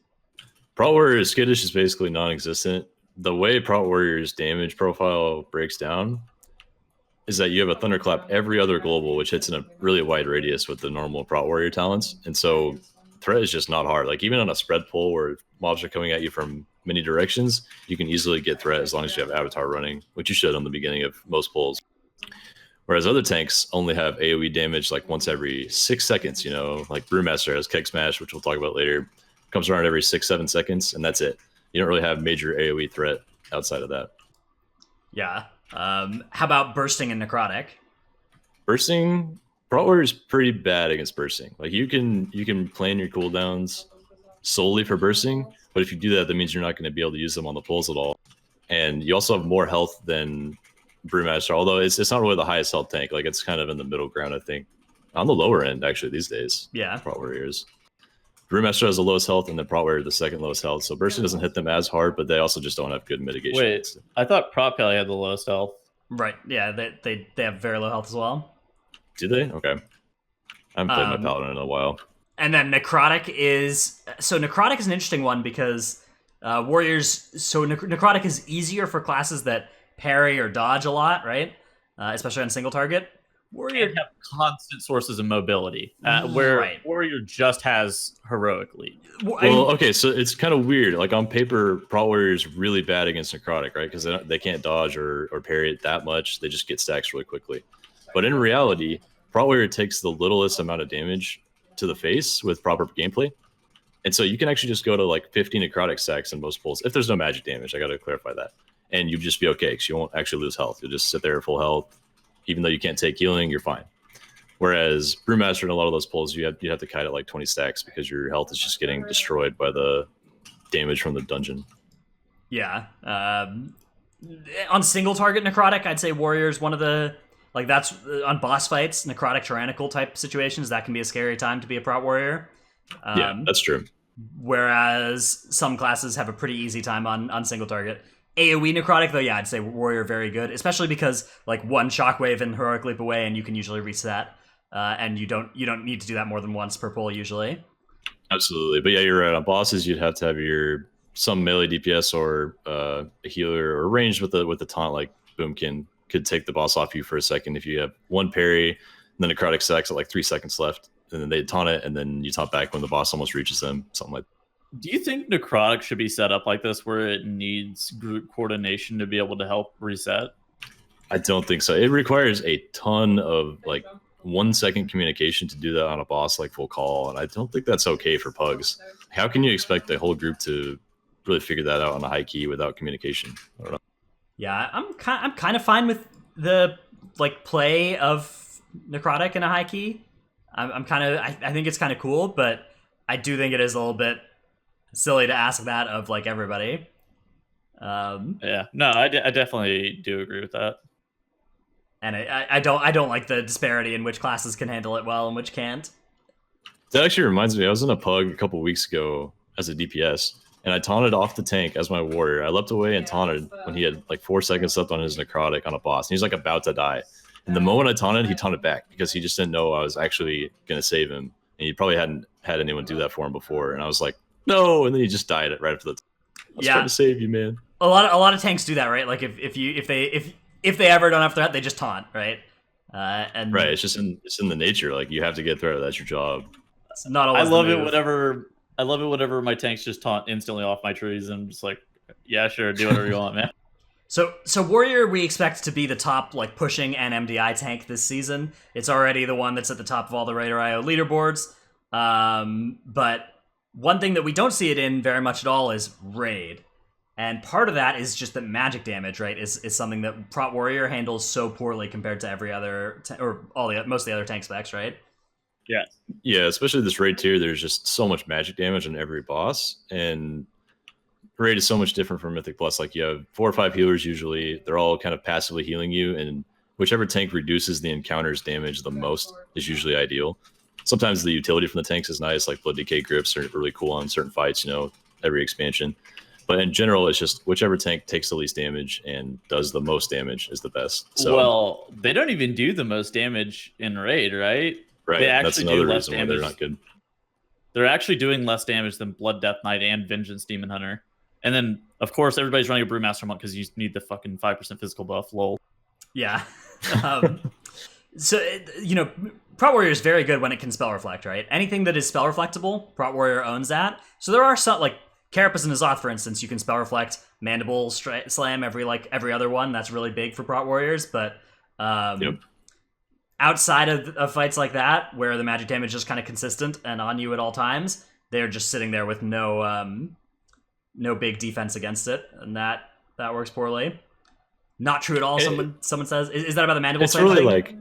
Prot Warrior's Skittish is basically non-existent. The way Prot Warrior's damage profile breaks down is that you have a Thunderclap every other global, which hits in a really wide radius with the normal Prot Warrior talents. And so threat is just not hard. Like even on a spread pull where mobs are coming at you from many directions, you can easily get threat as long as you have Avatar running, which you should on the beginning of most pulls. Whereas other tanks only have AoE damage like once every 6 seconds, like Brewmaster has Keg Smash, which we'll talk about later, comes around every 6-7 seconds, and that's it. You don't really have major AoE threat outside of that. Yeah. How about Bursting and Necrotic? Bursting, Prot Warrior is pretty bad against Bursting. Like you can plan your cooldowns solely for Bursting, but if you do that, that means you're not going to be able to use them on the pulls at all. And you also have more health than Brewmaster, although it's not really the highest health tank. Like it's kind of in the middle ground, I think. On the lower end, actually, these days. Yeah. Prot Warriors. Brewmaster has the lowest health, and then Prot Warrior the second lowest health. So Bursting doesn't hit them as hard, but they also just don't have good mitigation. Wait, I thought Prot Pally had the lowest health. Right. Yeah, they have very low health as well. Do they? Okay. I haven't played my Paladin in a while. And then Necrotic is an interesting one because Warriors. So Necrotic is easier for classes that parry or dodge a lot, right? Especially on single target. Warrior have constant sources of mobility, where Warrior just has heroic lead. Well, okay, so it's kind of weird. Like on paper, Prot Warrior is really bad against Necrotic, right? Because they can't dodge or parry it that much. They just get stacks really quickly. But in reality, Prot Warrior takes the littlest amount of damage to the face with proper gameplay. And so you can actually just go to like 50 Necrotic stacks in most pulls. If there's no magic damage, I got to clarify that. And you'd just be okay because you won't actually lose health. You'll just sit there at full health. Even though you can't take healing, you're fine. Whereas Brewmaster in a lot of those pulls, you have to kite at like 20 stacks because your health is just getting destroyed by the damage from the dungeon. Yeah. On single target Necrotic, I'd say Warrior's one of the, like that's on boss fights, Necrotic Tyrannical type situations, that can be a scary time to be a Prot Warrior. Yeah, that's true. Whereas some classes have a pretty easy time on single target. AoE necrotic, though, yeah, I'd say warrior very good, especially because like one shockwave and heroic leap away, and you can usually reset, and you don't need to do that more than once per pull usually. Absolutely, but yeah, you're right. On bosses, you'd have to have some melee DPS or a healer or ranged with the taunt like Boomkin could take the boss off you for a second if you have one parry, and then necrotic stacks at like 3 seconds left, and then they taunt it, and then you taunt back when the boss almost reaches them, something like. Do you think necrotic should be set up like this, where it needs group coordination to be able to help reset? I don't think so. It requires a ton of like 1 second communication to do that on a boss like Full Call, and I don't think that's okay for pugs. How can you expect the whole group to really figure that out on a high key without communication? I don't know. Yeah, I'm kind of fine with the like play of necrotic in a high key. I'm kind of I think it's kind of cool, but I do think it is a little bit silly to ask that of like everybody. Yeah, no, I definitely do agree with that. And I don't like the disparity in which classes can handle it well and which can't. That actually reminds me, I was in a pug a couple weeks ago as a DPS, and I taunted off the tank as my warrior. I leapt away and taunted when he had like 4 seconds left on his necrotic on a boss, and he's like about to die. And the moment I taunted, he taunted back because he just didn't know I was actually going to save him, and he probably hadn't had anyone do that for him before. And I was like, no, and then he just died right after the. I was trying to save you, man. A lot of tanks do that, right? Like if they ever don't have threat, they just taunt, right? And right, it's in the nature. Like you have to get threat. That's your job. It's not always. I love it whenever my tanks just taunt instantly off my trees, and I'm just like, yeah, sure, do whatever you want, man. So warrior we expect to be the top like pushing and MDI tank this season. It's already the one that's at the top of all the Raider.io leaderboards. But one thing that we don't see it in very much at all is raid. And part of that is just that magic damage, right, is something that Prot Warrior handles so poorly compared to every other, most of the other tank specs, right? Yeah. Yeah, especially this raid tier, there's just so much magic damage on every boss. And raid is so much different from Mythic Plus. Like you have 4 or 5 healers usually. They're all kind of passively healing you. And whichever tank reduces the encounter's damage the most is usually ideal. Sometimes the utility from the tanks is nice, like Blood Decay grips are really cool on certain fights, every expansion. But in general, it's just whichever tank takes the least damage and does the most damage is the best. So, well, they don't even do the most damage in raid, right? Right. They That's actually another do less reason why damage. they're not good. They're actually doing less damage than Blood Death Knight and Vengeance Demon Hunter. And then, of course, everybody's running a Brewmaster monk because you need the fucking 5% physical buff. Lol. Yeah. So, Prot Warrior is very good when it can spell reflect, right? Anything that is spell reflectable, Prot Warrior owns that. So there are some, like, Carapace and Azoth, for instance, you can spell reflect Mandible Slam every other one. That's really big for Prot Warriors, but outside of fights like that, where the magic damage is kind of consistent and on you at all times, they're just sitting there with no big defense against it, and that works poorly. Not true at all. Someone says, is that about the Mandible Slam? It's really like.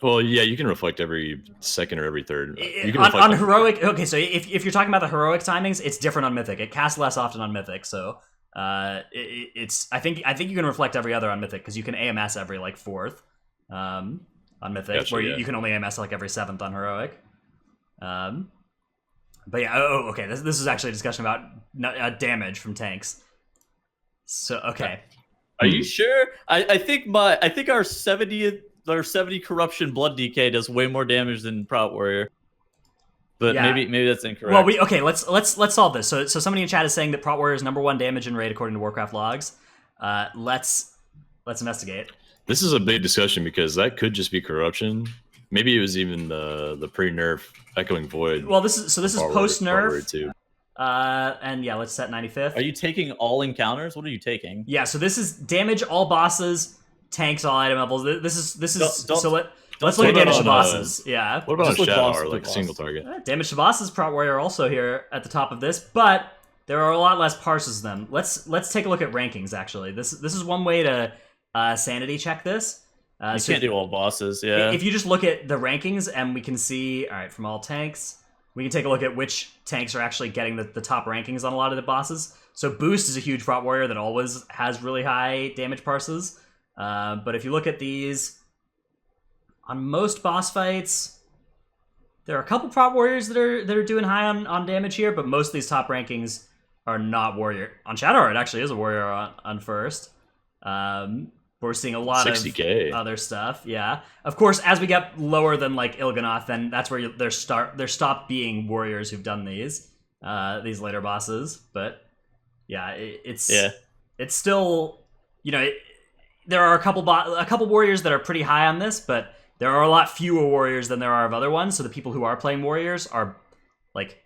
Well, yeah, you can reflect every second or every third. You can on heroic. Okay, so if you're talking about the heroic timings, it's different on Mythic. It casts less often on Mythic, so it's. I think you can reflect every other on Mythic because you can AMS every like 4th on Mythic, gotcha, where yeah. you can only AMS like every 7th on heroic. But yeah, okay. This is actually a discussion about damage from tanks. So okay. Are you sure? I think our 70 corruption blood decay does way more damage than Prot Warrior. But yeah. maybe that's incorrect. Well, let's somebody in chat. So somebody in chat is saying that Prot Warrior is #1 damage in raid according to Warcraft logs. Let's investigate. This is a big discussion because that could just be corruption. Maybe it was even the pre-nerf Echoing Void. Well, this is post nerf too. And yeah, let's set 95th. Are you taking all encounters? What are you taking? Yeah, so this is damage all bosses, tanks all item levels. Let's look at damage to bosses. Yeah. What about Just Shadow, boss like to single boss. target? Damage to bosses, Prot Warrior also here at the top of this, but there are a lot less parses than them. Let's take a look at rankings. Actually, this is one way to sanity check this. You can't do all bosses. Yeah. If you just look at the rankings and we can see, all right, from all tanks, we can take a look at which tanks are actually getting the top rankings on a lot of the bosses. So Boost is a huge Prot Warrior that always has really high damage parses. But if you look at these, on most boss fights, there are a couple Prot Warriors that are doing high on damage here, but most of these top rankings are not warrior. On Shadowheart, it actually is a warrior on first. We're seeing a lot 60K. of other stuff. Yeah, of course, as we get lower than like Il'gynoth, then that's where there stop being warriors who've done these later bosses. But yeah, it's still, there are a couple warriors that are pretty high on this, but there are a lot fewer warriors than there are of other ones. So the people who are playing warriors are like,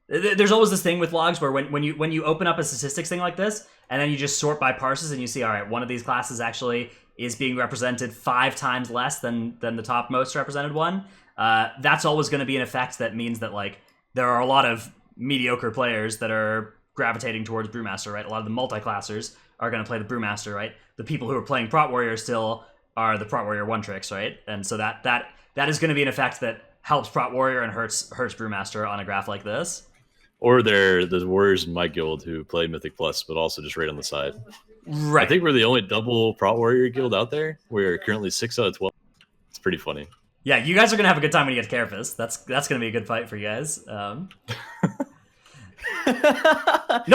there's always this thing with logs where when you open up a statistics thing like this, and then you just sort by parses, and you see, all right, one of these classes actually is being represented 5 times less than the top most represented one. That's always going to be an effect that means that like there are a lot of mediocre players that are gravitating towards Brewmaster, right? A lot of the multi-classers are going to play the Brewmaster, right? The people who are playing Prot Warrior still are the Prot Warrior one tricks, right? And so that is going to be an effect that helps Prot Warrior and hurts Brewmaster on a graph like this. Or they're the warriors in my guild who play Mythic Plus, but also just right on the side. Right. I think we're the only double Prot Warrior guild out there. We're currently 6 out of 12. It's pretty funny. Yeah, you guys are gonna have a good time when you get Carapace. That's gonna be a good fight for you guys. No,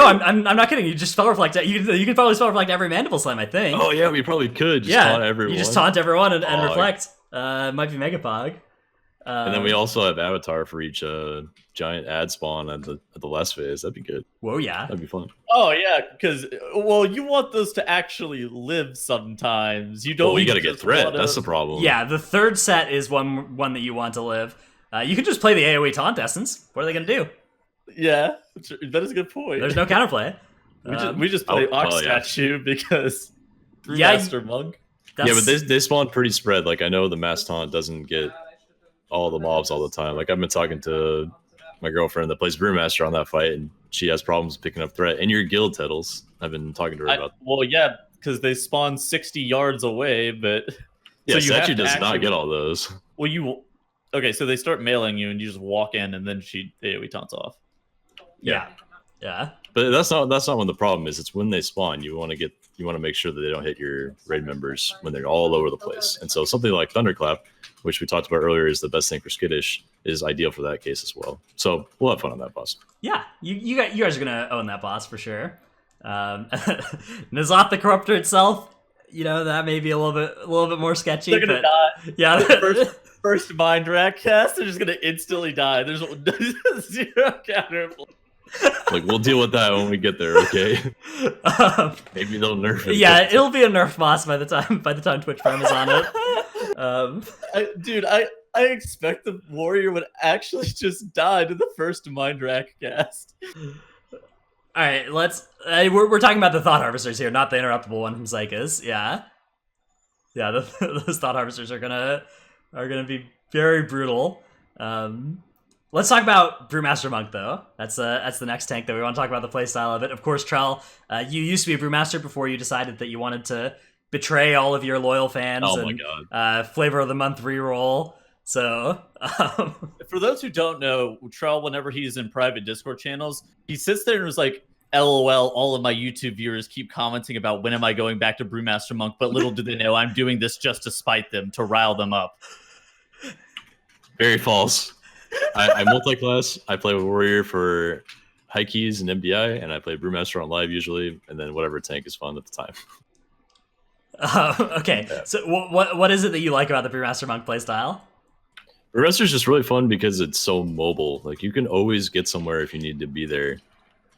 I'm not kidding. You just spell reflect. You can probably spell reflect every Mandible Slam, I think. Oh yeah, we probably could. Just taunt everyone. You just taunt everyone and reflect. Might be Megapog. And then we also have Avatar for each giant ad spawn at the last phase. That'd be good. Whoa, yeah. That'd be fun. Oh, yeah, because, you want those to actually live sometimes. You don't. Well, you gotta get threat. That's the problem. Yeah, the third set is one that you want to live. You can just play the AoE taunt essence. What are they gonna do? Yeah, that is a good point. There's no counterplay. We just play Ox Statue because Brewmaster Monk. Yeah, but they spawn pretty spread. Like, I know the mass taunt doesn't get all the mobs all the time. Like, I've been talking to my girlfriend that plays Brewmaster on that fight, and she has problems picking up threat. And your guild Tettles, I've been talking to her about. Well, yeah, because they spawn 60 yards away, but yeah, so Statue does not get all those. Well, okay, so they start mailing you, and you just walk in, and then she AoE taunts off. Yeah. But that's not when the problem is. It's when they spawn. You want to make sure that they don't hit your raid members when they're all over the place. And so something like Thunderclap, which we talked about earlier, is the best thing for Skittish, is ideal for that case as well. So we'll have fun on that boss. Yeah, you guys are gonna own that boss for sure. N'Zoth the Corruptor itself, that may be a little bit more sketchy. They're gonna die. Yeah. First mind rack cast, they're just gonna instantly die. There's 0 counter. Like, we'll deal with that when we get there, okay? Maybe they'll nerf it. Yeah, it'll be a nerf boss by the time Twitch Prime is on it. I expect the warrior would actually just die to the first mind rack cast. All right, we're talking about the Thought Harvesters here, not the interruptible one from Psychus. Yeah, those Thought Harvesters are gonna be very brutal. Let's talk about Brewmaster Monk, though. That's the next tank that we want to talk about, the playstyle of it. Of course, Trell, you used to be a Brewmaster before you decided that you wanted to betray all of your loyal fans. Oh my god. Flavor of the Month reroll. So, for those who don't know, Trell, whenever he's in private Discord channels, he sits there and was like, LOL, all of my YouTube viewers keep commenting about when am I going back to Brewmaster Monk, but little do they know I'm doing this just to spite them, to rile them up. Very false. I multi-class. I play with Warrior for high keys and MDI, and I play Brewmaster on live usually, and then whatever tank is fun at the time. Okay, yeah. So what is it that you like about the Brewmaster Monk playstyle? Brewmaster is just really fun because it's so mobile. Like, you can always get somewhere if you need to be there.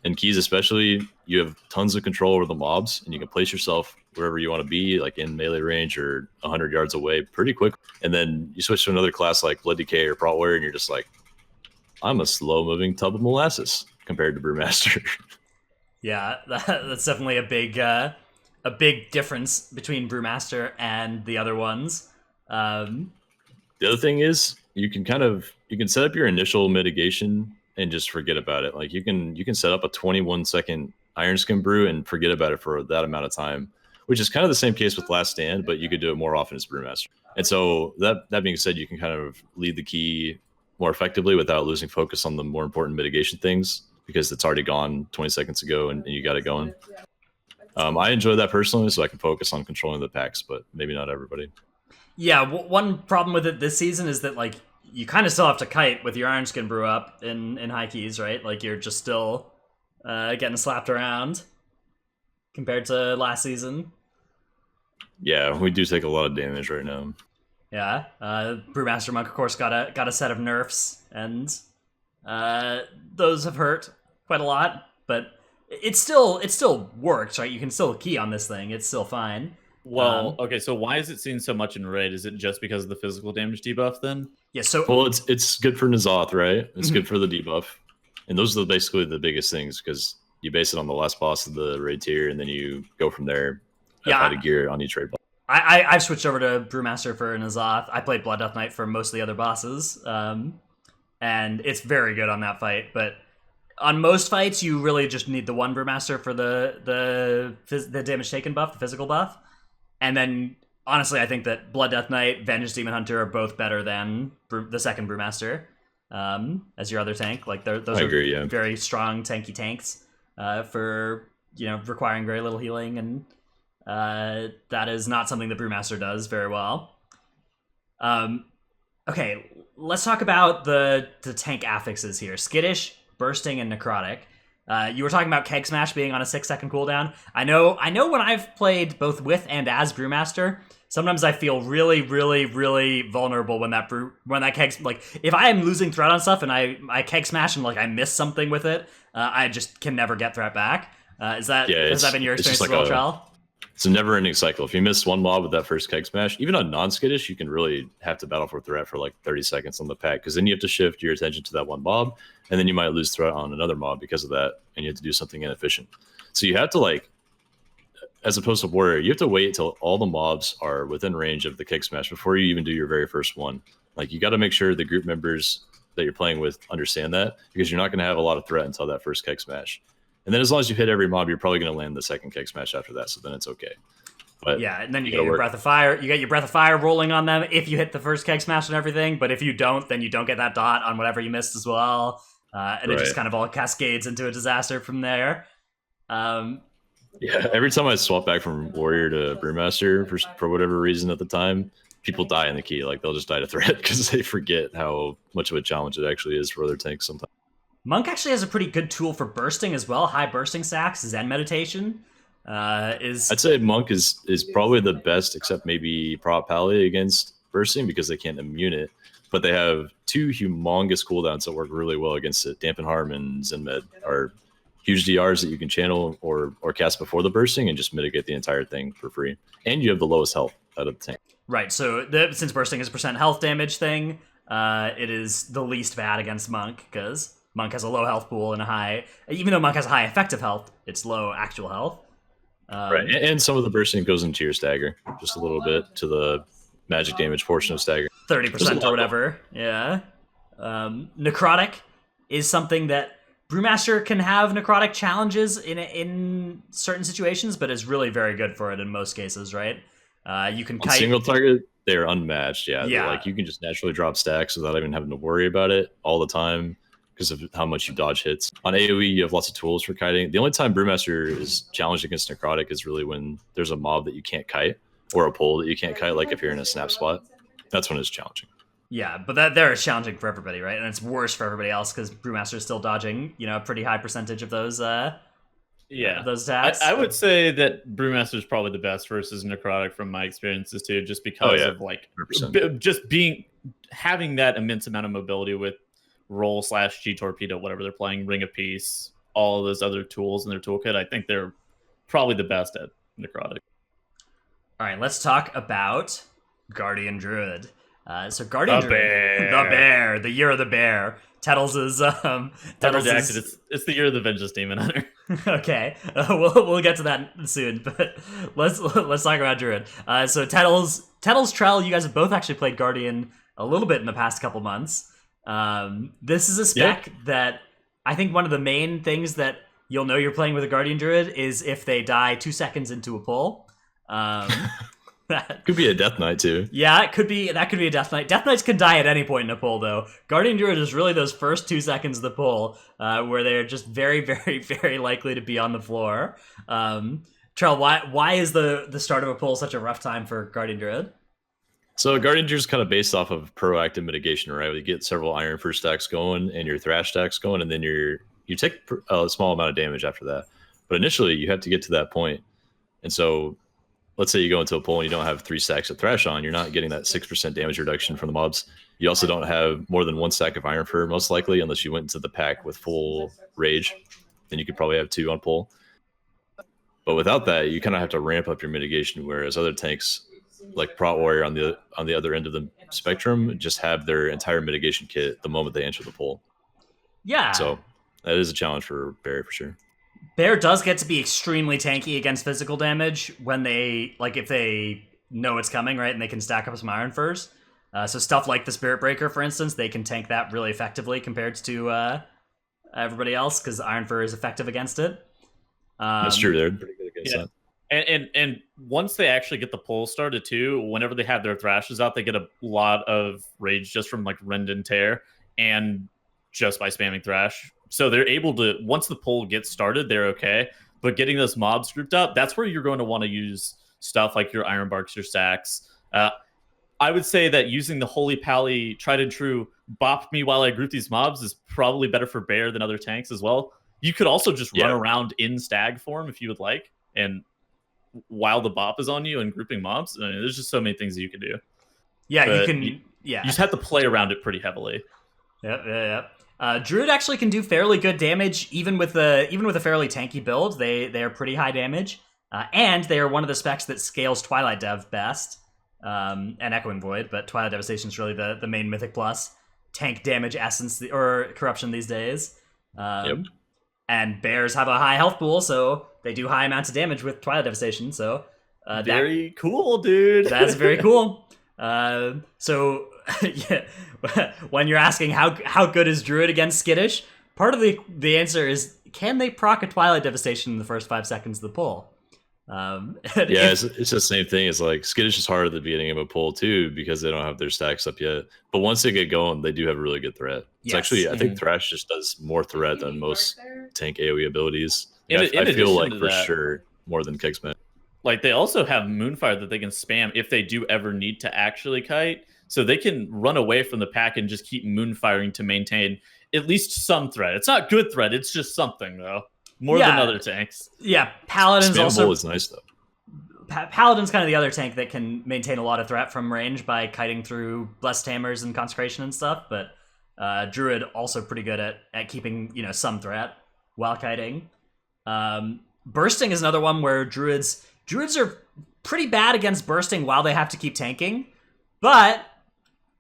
And keys especially, you have tons of control over the mobs, and you can place yourself wherever you want to be, like in melee range or 100 yards away pretty quick. And then you switch to another class like Blood Decay or Prot Warrior, and you're just like, I'm a slow-moving tub of molasses compared to Brewmaster. Yeah, that's definitely a big difference between Brewmaster and the other ones. The other thing is, you can set up your initial mitigation and just forget about it. Like, you can set up a 21-second Iron Skin Brew and forget about it for that amount of time, which is kind of the same case with Last Stand, but you could do it more often as Brewmaster. And so that being said, you can kind of lead the key more effectively without losing focus on the more important mitigation things, because it's already gone 20 seconds ago and you got it going. I enjoy that personally, so I can focus on controlling the packs, but maybe not everybody. Yeah, one problem with it this season is that, like, you kind of still have to kite with your Iron Skin Brew up in high keys, right? Like, you're just still getting slapped around compared to last season. Yeah, we do take a lot of damage right now. Yeah, Brewmaster Monk, of course, got a set of nerfs, and those have hurt quite a lot. But it still works, right? You can still key on this thing; it's still fine. Well, okay, so why is it seen so much in raid? Is it just because of the physical damage debuff then? Yeah. So well, it's good for N'Zoth, right? It's good for the debuff, and those are basically the biggest things because you base it on the last boss of the raid tier, and then you go from there. Yeah, to gear on each raid boss. I've switched over to Brewmaster for N'Zoth. I played Blood Death Knight for most of the other bosses, and it's very good on that fight. But on most fights, you really just need the one Brewmaster for the damage taken buff, the physical buff. And then, honestly, I think that Blood Death Knight, Vengeance Demon Hunter are both better than the second Brewmaster as your other tank. Like those are very strong, tanky tanks for requiring very little healing, and that is not something that Brewmaster does very well. Okay, let's talk about the tank affixes here: Skittish, Bursting, and Necrotic. You were talking about Keg Smash being on a 6-second cooldown. I know when I've played both with and as Brewmaster, sometimes I feel really, really, really vulnerable when that Keg, like, if I am losing threat on stuff and I Keg Smash and like I miss something with it, I just can never get threat back. Has that been your experience as well, Trell? It's a never-ending cycle. If you miss one mob with that first Keg Smash, even on non-skittish, you can really have to battle for threat for like 30 seconds on the pack, because then you have to shift your attention to that one mob, and then you might lose threat on another mob because of that, and you have to do something inefficient. So you have to, like, as opposed to Warrior, you have to wait till all the mobs are within range of the Keg Smash before you even do your very first one. Like, you got to make sure the group members that you're playing with understand that, because you're not going to have a lot of threat until that first Keg Smash. And then as long as you hit every mob, you're probably going to land the second Keg Smash after that, so then it's okay. But yeah, and then you get your Breath of Fire. You get your Breath of Fire rolling on them if you hit the first Keg Smash and everything, but if you don't, then you don't get that dot on whatever you missed as well. And it just kind of all cascades into a disaster from there. Yeah, every time I swap back from Warrior to Brewmaster, for whatever reason at the time, people die in the key. Like, they'll just die to threat because they forget how much of a challenge it actually is for other tanks sometimes. Monk actually has a pretty good tool for bursting as well. High bursting stacks, Zen Meditation. I'd say Monk is probably the best, except maybe Prop Pally against bursting, because they can't immune it. But they have two humongous cooldowns that work really well against it. Dampen Harm and Zen Med are huge DRs that you can channel or cast before the bursting and just mitigate the entire thing for free. And you have the lowest health out of the tank. Right, so since bursting is a % health damage thing, it is the least bad against Monk, because Monk has a low health pool and a high... Even though Monk has a high effective health, it's low actual health. Right, and some of the bursting goes into your stagger, just a little bit to the magic damage portion of stagger. 30% or whatever, yeah. Necrotic is something that Brewmaster can have necrotic challenges in certain situations, but is really very good for it in most cases, right? You can on single target, they're unmatched. Yeah. Like, you can just naturally drop stacks without even having to worry about it all the time because of how much you dodge hits. On AoE, you have lots of tools for kiting. The only time Brewmaster is challenged against necrotic is really when there's a mob that you can't kite, or a pole that you can't kite, like if you're in a snap spot. That's when it's challenging. Yeah, but that there is challenging for everybody, right? And it's worse for everybody else because Brewmaster is still dodging, a pretty high percentage of those. Those attacks. I would say that Brewmaster is probably the best versus Necrotic from my experiences too, just because of like 100%. Having that immense amount of mobility with roll / G torpedo, whatever they're playing, Ring of Peace, all of those other tools in their toolkit. I think they're probably the best at Necrotic. All right, let's talk about Guardian Druid. So Guardian Druid, the year of the bear. Tettles is it's the year of the Vengeance Demon Hunter. Okay, we'll get to that soon, but let's talk about Druid. So Tettles, Trell, you guys have both actually played Guardian a little bit in the past couple months. This is a spec that I think one of the main things that you'll know you're playing with a Guardian Druid is if they die 2 seconds into a pull. That could be a Death Knight too. Yeah, that could be a Death Knight. Death Knights can die at any point in a pull, though. Guardian Druid is really those first 2 seconds of the pull, where they're just very, very, very likely to be on the floor. Trell, why is the start of a pull such a rough time for Guardian Druid? So Guardian Druid is kind of based off of proactive mitigation, right? You get several Iron First stacks going and your Thrash stacks going, and then you're You take a small amount of damage after that, but initially you have to get to that point. And so, let's say you go into a pool and you don't have 3 stacks of Thrash on, you're not getting that 6% damage reduction from the mobs. You also don't have more than 1 stack of Iron Fur, most likely, unless you went into the pack with full Rage. Then you could probably have 2 on pull. But without that, you kind of have to ramp up your mitigation, whereas other tanks, like Prot Warrior on the other end of the spectrum, just have their entire mitigation kit the moment they enter the pool. Yeah. So that is a challenge for Bear for sure. Bear does get to be extremely tanky against physical damage when they, like, if they know it's coming, right, and they can stack up some Iron Furs. So stuff like the Spirit Breaker, for instance, they can tank that really effectively compared to everybody else, because Iron Fur is effective against it. That's true. They're pretty good against that. And once they actually get the pull started too, whenever they have their Thrashes out, they get a lot of rage just from like Rend and Tear and just by spamming Thrash. So they're able to, once the pull gets started, they're okay. But getting those mobs grouped up, that's where you're going to want to use stuff like your Iron Barks, your Sacks. I would say that using the Holy Pally tried and true bop me while I group these mobs is probably better for Bear than other tanks as well. You could also just run around in stag form if you would like, and while the bop is on you and grouping mobs, I mean, there's just so many things that you can do. Yeah, But you can. You Yeah, just have to play around it pretty heavily. Yep. Druid actually can do fairly good damage, even with a fairly tanky build. They are pretty high damage, and they are one of the specs that scales Twilight Dev best, and Echoing Void. But Twilight Devastation is really the main Mythic Plus tank damage essence or corruption these days. And bears have a high health pool, so they do high amounts of damage with Twilight Devastation. So very cool, dude. That's very cool. So yeah, when you're asking how good is Druid against Skittish, part of the answer is, can they proc a Twilight Devastation in the first 5 seconds of the pull? It's the same thing. It's like Skittish is hard at the beginning of a pull too, because they don't have their stacks up yet. But once they get going, they do have a really good threat. It's actually, I think Thrash just does more threat than most tank AoE abilities. I feel like for sure more than Kicksman. Like, they also have Moonfire that they can spam if they do ever need to actually kite. So they can run away from the pack and just keep Moonfiring to maintain at least some threat. It's not good threat, it's just something, though. More than other tanks. Yeah, Paladin's also is nice, though. Paladin's kind of the other tank that can maintain a lot of threat from range by kiting through Blessed Hammers and Consecration and stuff, but Druid also pretty good at keeping, some threat while kiting. Bursting is another one where Druids are pretty bad against bursting while they have to keep tanking, but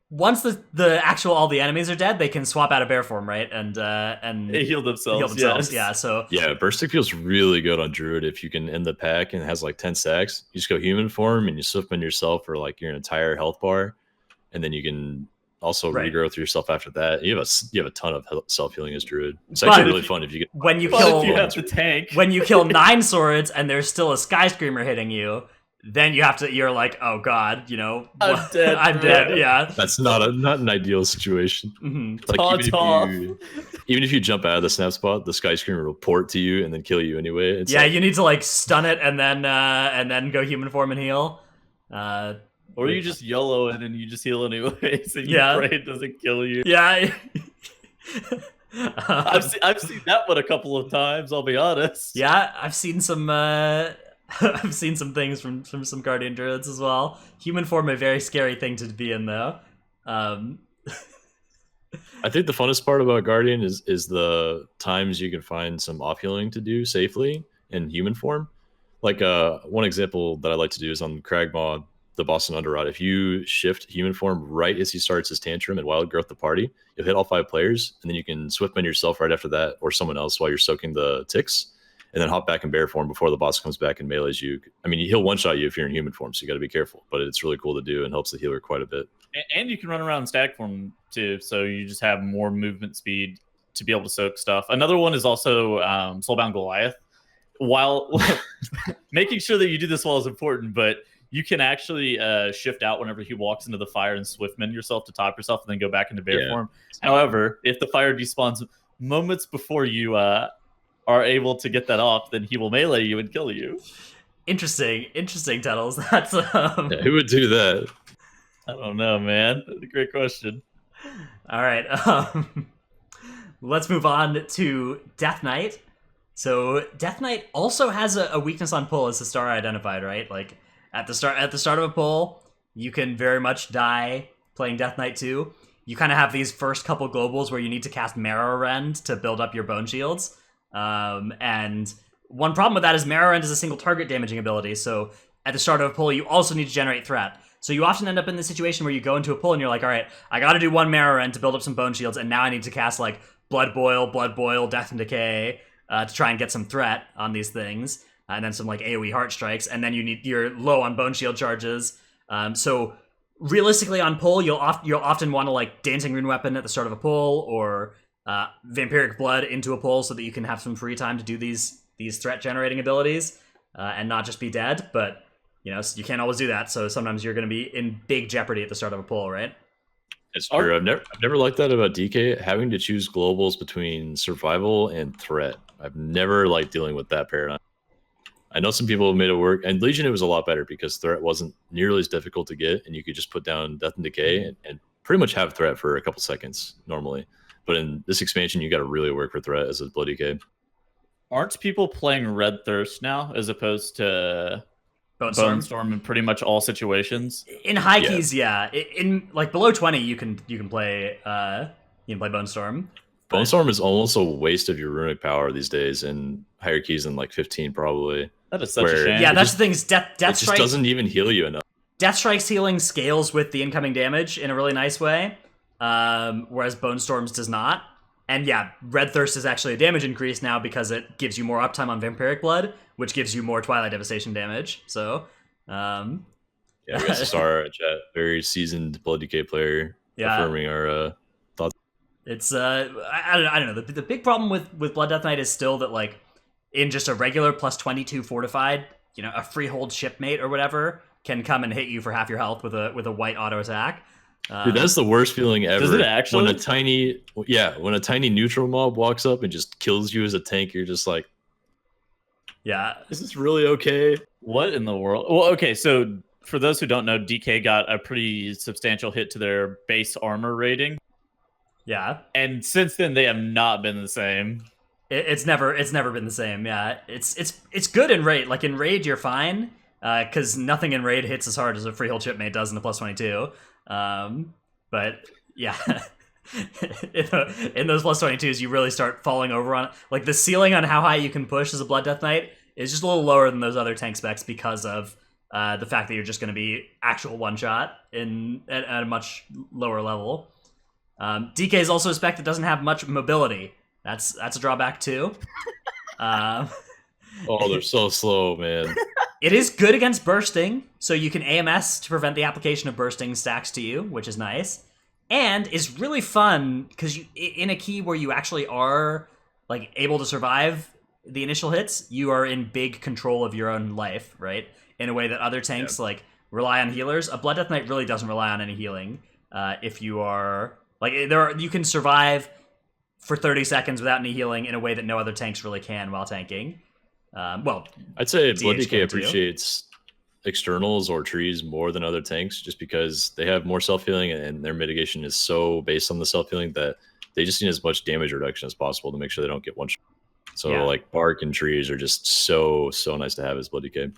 once the actual all the enemies are dead, they can swap out of bear form, right? And they heal themselves. Yes. Yeah. So bursting feels really good on Druid if you can end the pack and it has like 10 stacks. You just go human form and you Swiftman yourself for like your entire health bar, and then you can also regrowth yourself after that. You have a ton of self healing as Druid. It's actually really fun if you get when you have the tank. When you kill 9 swords and there's still a Sky Screamer hitting you, then you're like, oh god, I'm dead. I'm dead. Yeah, that's not an ideal situation. Mm-hmm. Like even if you jump out of the snap spot, the Sky Screamer will port to you and then kill you anyway. It's you need to like stun it and then go human form and heal. Or you just YOLO it and you just heal anyways, and you pray it doesn't kill you. Yeah. I've seen that one a couple of times, I'll be honest. Yeah, I've seen some I've seen some things from some Guardian Druids as well. Human form, a very scary thing to be in, though. I think the funnest part about Guardian is the times you can find some off healing to do safely in human form. Like one example that I like to do is on Kragmaw, the Boston Underrot. If you shift human form right as he starts his tantrum and wild growth the party, you'll hit all 5 players, and then you can Swiftman yourself right after that, or someone else while you're soaking the ticks, and then hop back in bear form before the boss comes back and melees you. I mean, he'll one-shot you if you're in human form, so you got to be careful, but it's really cool to do and helps the healer quite a bit. And you can run around in stag form too, so you just have more movement speed to be able to soak stuff. Another one is also Soulbound Goliath. While making sure that you do this well is important, but you can actually shift out whenever he walks into the fire and Swiftman yourself to top yourself and then go back into bear form. However, if the fire despawns moments before you are able to get that off, then he will melee you and kill you. Interesting, Tuttles. That's who would do that? I don't know, man. That's a great question. All right. let's move on to Death Knight. So Death Knight also has a weakness on pull, as the star identified, right? Like at the start of a pull, you can very much die playing Death Knight 2. You kind of have these first couple globals where you need to cast Marrow Rend to build up your bone shields. And one problem with that is Marrow Rend is a single target damaging ability, so at the start of a pull, you also need to generate threat. So you often end up in the situation where you go into a pull and you're like, all right, I gotta do one Marrow Rend to build up some bone shields, and now I need to cast like Blood Boil, Death and Decay to try and get some threat on these things, and then some like AoE Heart Strikes, and then you're low on bone shield charges. So realistically on pull, you'll often want to like Dancing Rune Weapon at the start of a pull, or Vampiric Blood into a pull so that you can have some free time to do these threat generating abilities and not just be dead. But you can't always do that, so sometimes you're going to be in big jeopardy at the start of a pull, right? It's true. I've never liked that about DK, having to choose globals between survival and threat. I've never liked dealing with that paradigm. I know some people have made it work, and Legion it was a lot better because threat wasn't nearly as difficult to get, and you could just put down Death and Decay and pretty much have threat for a couple seconds normally. But in this expansion, you got to really work for threat as a Blood DK. Aren't people playing Red Thirst now as opposed to Bone Storm in pretty much all situations? In high keys, yeah. In like below 20, you can play Bone Storm. Bone Storm is almost a waste of your runic power these days in higher keys than like 15 probably. That is such a shame. Yeah, that's the thing. Is Death Strike Strike doesn't even heal you enough. Death Strike's healing scales with the incoming damage in a really nice way, whereas Bone Storm's does not. And yeah, Red Thirst is actually a damage increase now because it gives you more uptime on Vampiric Blood, which gives you more Twilight Devastation damage. So, yeah, we got Star chat, very seasoned Blood DK player, affirming our thoughts. It's I don't know. The big problem with Blood Death Knight is still that like in just a regular plus 22 fortified, a freehold shipmate or whatever can come and hit you for half your health with a white auto attack. Dude, that's the worst feeling ever. Does it actually? When a tiny neutral mob walks up and just kills you as a tank, you're just like, yeah, is this really okay? What in the world? Well, okay, so for those who don't know, DK got a pretty substantial hit to their base armor rating. Yeah, and since then they have not been the same. It's never been the same. Yeah, it's good in raid. Like in raid, you're fine because nothing in raid hits as hard as a freehold shipmate does in the plus 22. But yeah, in those plus 22s, you really start falling over on it. Like the ceiling on how high you can push as a Blood Death Knight is just a little lower than those other tank specs because of the fact that you're just going to be actual one shot at a much lower level. DK is also a spec that doesn't have much mobility. That's a drawback too. Oh, they're so slow, man. It is good against bursting, so you can AMS to prevent the application of bursting stacks to you, which is nice. And is really fun because in a key where you actually are like able to survive the initial hits, you are in big control of your own life, right? In a way that other tanks like rely on healers. A Blood Death Knight really doesn't rely on any healing. If you are like you can survive for 30 seconds without any healing in a way that no other tanks really can while tanking. I'd say Blood DK appreciates externals or trees more than other tanks just because they have more self-healing and their mitigation is so based on the self-healing that they just need as much damage reduction as possible to make sure they don't get one shot. So like bark and trees are just so nice to have as Blood DK.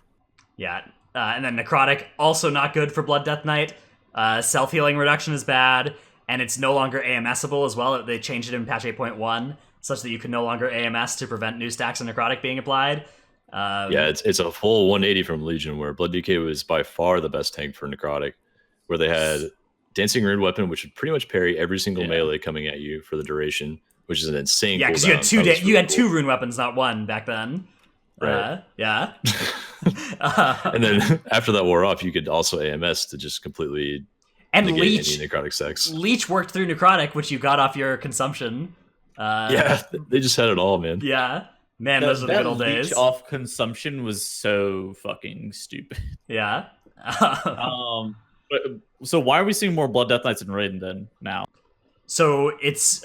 Yeah, and then Necrotic, also not good for Blood Death Knight. Self-healing reduction is bad, and it's no longer AMSable as well. They changed it in patch 8.1 such that you can no longer AMS to prevent new stacks of Necrotic being applied. It's a full 180 from Legion, where Blood DK was by far the best tank for Necrotic, where they had Dancing Rune Weapon, which would pretty much parry every single melee coming at you for the duration, which is an insane. Yeah, because you had two rune weapons, not one back then. Right. Yeah. And then after that wore off, you could also AMS to just completely negate any necrotic stacks. Leech worked through Necrotic, which you got off your consumption. They just had it all, man. Yeah. Man, those are the good old days. Leech off consumption was so fucking stupid. Yeah. So why are we seeing more Blood Death Knights in Raiden then now? So it's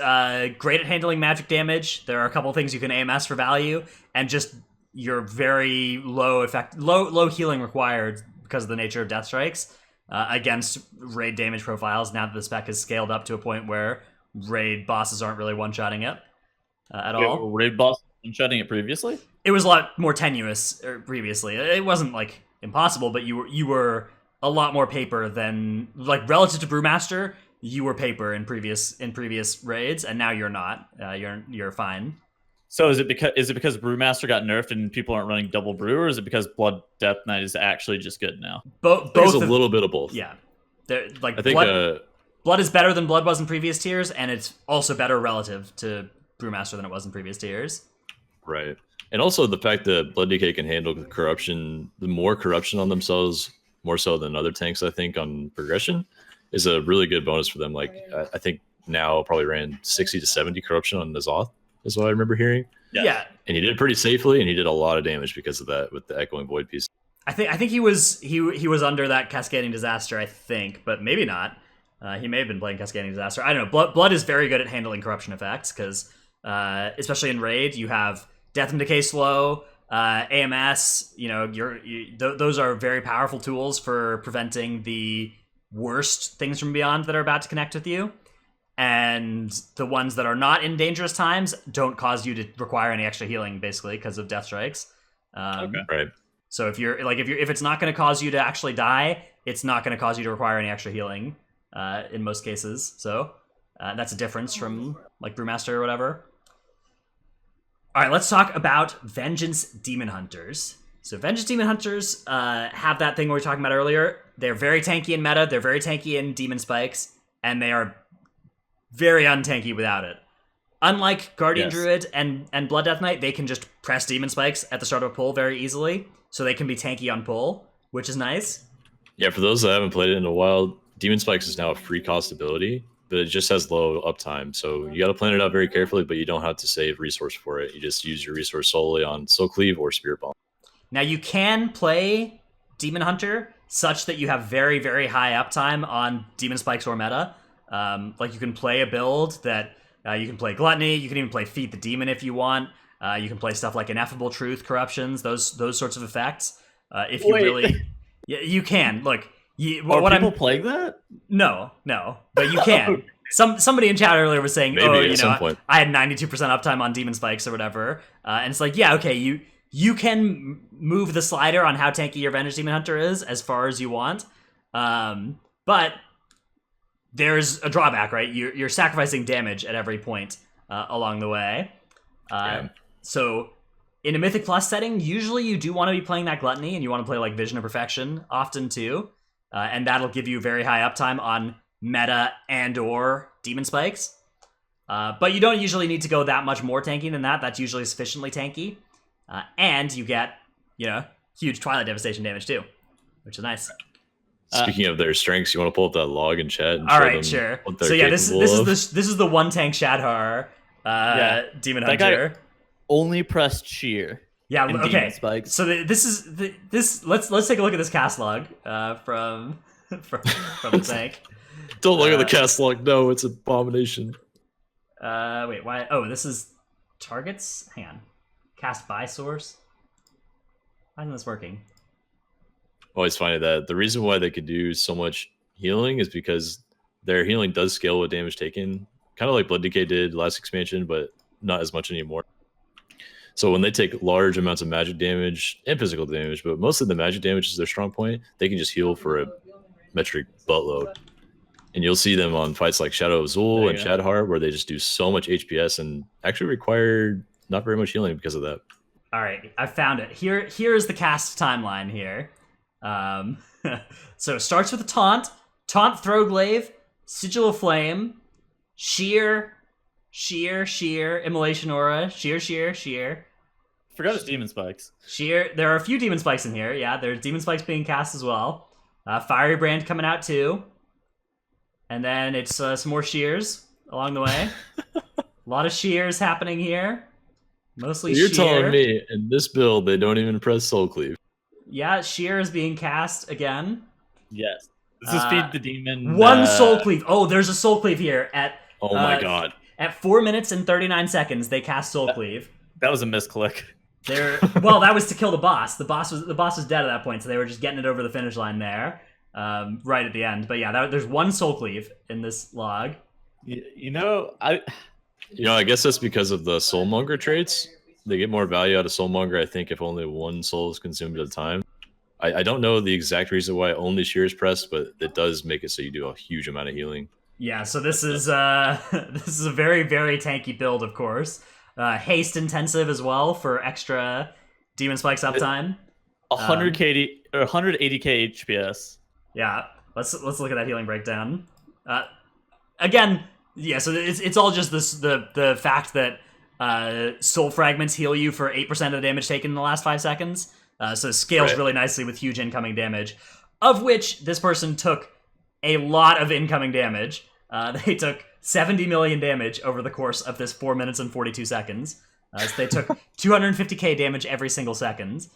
great at handling magic damage. There are a couple things you can AMS for value, and just your very low healing required because of the nature of Death Strikes against raid damage profiles. Now that the spec is scaled up to a point where raid bosses aren't really one-shotting it at all. Raid boss one-shotting it previously? It was a lot more tenuous previously. It wasn't like impossible, but you were a lot more paper than like relative to Brewmaster. You were paper in previous raids, and now you're not. You're fine. So is it because Brewmaster got nerfed and people aren't running double brew, or is it because Blood Death Knight is actually just good now? Both. There's a little bit of both. Yeah, like I think Blood is better than Blood was in previous tiers, and it's also better relative to Brewmaster than it was in previous tiers. Right. And also the fact that Blood DK can handle corruption, the more corruption on themselves, more so than other tanks, I think, on progression, is a really good bonus for them. Like, I think now probably ran 60 to 70 corruption on Nazoth, is what I remember hearing. Yeah. And he did it pretty safely, and he did a lot of damage because of that with the Echoing Void piece. I think he was under that Cascading Disaster, I think, but maybe not. He may have been playing Cascading Disaster. I don't know. Blood is very good at handling corruption effects because, especially in raid, you have Death and Decay slow, AMS. You know, those are very powerful tools for preventing the worst things from beyond that are about to connect with you. And the ones that are not in dangerous times don't cause you to require any extra healing, basically, because of death strikes. Okay. Right. So if it's not going to cause you to actually die, it's not going to cause you to require any extra healing. In most cases, so that's a difference from like Brewmaster or whatever. All right, let's talk about Vengeance Demon Hunters. So Vengeance Demon Hunters have that thing we were talking about earlier. They're very tanky in meta. They're very tanky in Demon Spikes, and they are very untanky without it. Unlike Guardian Druid and Blood Death Knight, they can just press Demon Spikes at the start of a pull very easily, so they can be tanky on pull, which is nice. Yeah, for those that haven't played it in a while, Demon Spikes is now a free cost ability, but it just has low uptime. So you got to plan it out very carefully, but you don't have to save resource for it. You just use your resource solely on Soul Cleave or Spirit Bomb. Now you can play Demon Hunter such that you have very, very high uptime on Demon Spikes or meta. Like you can play a build that you can play Gluttony, you can even play Feed the Demon if you want. You can play stuff like Ineffable Truth, Corruptions, those sorts of effects. If you really, yeah, you can. Look, are people playing that? No, but you can. Somebody in chat earlier was saying, maybe at some point. I had 92% uptime on Demon Spikes or whatever, and it's like, yeah, okay, you can move the slider on how tanky your Vengeance Demon Hunter is as far as you want, but there's a drawback, right? You're sacrificing damage at every point along the way. So in a Mythic Plus setting, usually you do want to be playing that Gluttony, and you want to play like Vision of Perfection often too. And that'll give you very high uptime on meta and or Demon Spikes. But you don't usually need to go that much more tanky than that. That's usually sufficiently tanky. And you get, huge Twilight Devastation damage too, which is nice. Speaking of their strengths, you want to pull up that log in chat and all show right, them sure. what they're So yeah, this capable is the one tank Shadhar Demon that Hunter. Guy only pressed sheer. Yeah, and okay. Demon Spikes. So let's take a look at this cast log from the tank. Don't look at the cast log. No, it's an abomination. Wait, why? Oh, this is targets. Hang on. Cast by source. Why isn't this working? Always find that the reason why they could do so much healing is because their healing does scale with damage taken, kind of like Blood Decay did last expansion, but not as much anymore. So when they take large amounts of magic damage and physical damage, but mostly the magic damage is their strong point, they can just heal for a metric buttload. And you'll see them on fights like Shadow of Zul and Shadhar, where they just do so much HPS and actually require not very much healing because of that. All right, I found it. Here is the cast timeline here. So it starts with a taunt, Throglaive, Sigil of Flame, Sheer, Immolation Aura, Sheer. Forgot his Demon Spikes. Sheer. There are a few Demon Spikes in here. Yeah, there's Demon Spikes being cast as well. Fiery Brand coming out too. And then it's some more Shears along the way. A lot of Shears happening here. Mostly You're Sheer. telling me in this build they don't even press Soul Cleave. Yeah, Sheer is being cast again. Yes. This is Feed the Demon. One Soul Cleave. Oh, there's a Soul Cleave here at. Oh my god. At 4 minutes and 39 seconds, they cast Soul Cleave. That was a misclick. Well, that was to kill the boss. The boss was dead at that point, so they were just getting it over the finish line there, right at the end. But yeah, there's one Soul Cleave in this log. I guess that's because of the Soulmonger traits. They get more value out of Soulmonger, I think, if only one soul is consumed at a time. I don't know the exact reason why only Shear is pressed, but it does make it so you do a huge amount of healing. Yeah, so this is this is a very, very tanky build, of course. Haste intensive as well for extra Demon Spikes uptime. 100k or 180k HPS. Yeah, let's look at that healing breakdown. Again, yeah, so it's all just the fact that soul fragments heal you for 8% of the damage taken in the last 5 seconds. So it scales really nicely with huge incoming damage, of which this person took a lot of incoming damage. They took 70 million damage over the course of this 4 minutes and 42 seconds. So they took 250k damage every single second,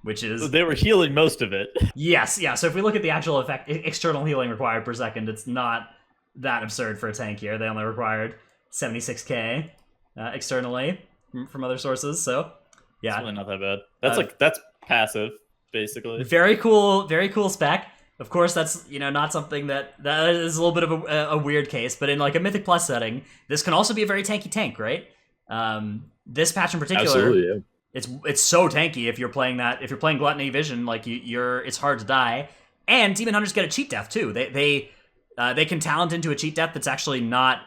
which is... They were healing most of it. Yes, yeah. So if we look at the actual external healing required per second, it's not that absurd for a tank here. They only required 76k externally from other sources, so... Yeah, it's really not that bad. That's passive, basically. Very cool spec. Of course, that's not something that is a little bit of a weird case, but in like a Mythic Plus setting, this can also be a very tanky tank, right? This patch in particular, absolutely, yeah. It's so tanky if you're playing that. If you're playing Gluttony Vision, like it's hard to die. And Demon Hunters get a cheat death too. They can talent into a cheat death that's actually not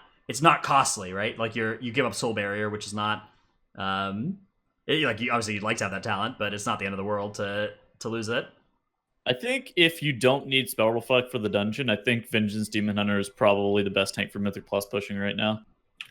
costly, right? Like you give up Soul Barrier, which is not. Obviously, you'd like to have that talent, but it's not the end of the world to lose it. I think if you don't need Spell Reflect for the dungeon, I think Vengeance Demon Hunter is probably the best tank for Mythic Plus pushing right now.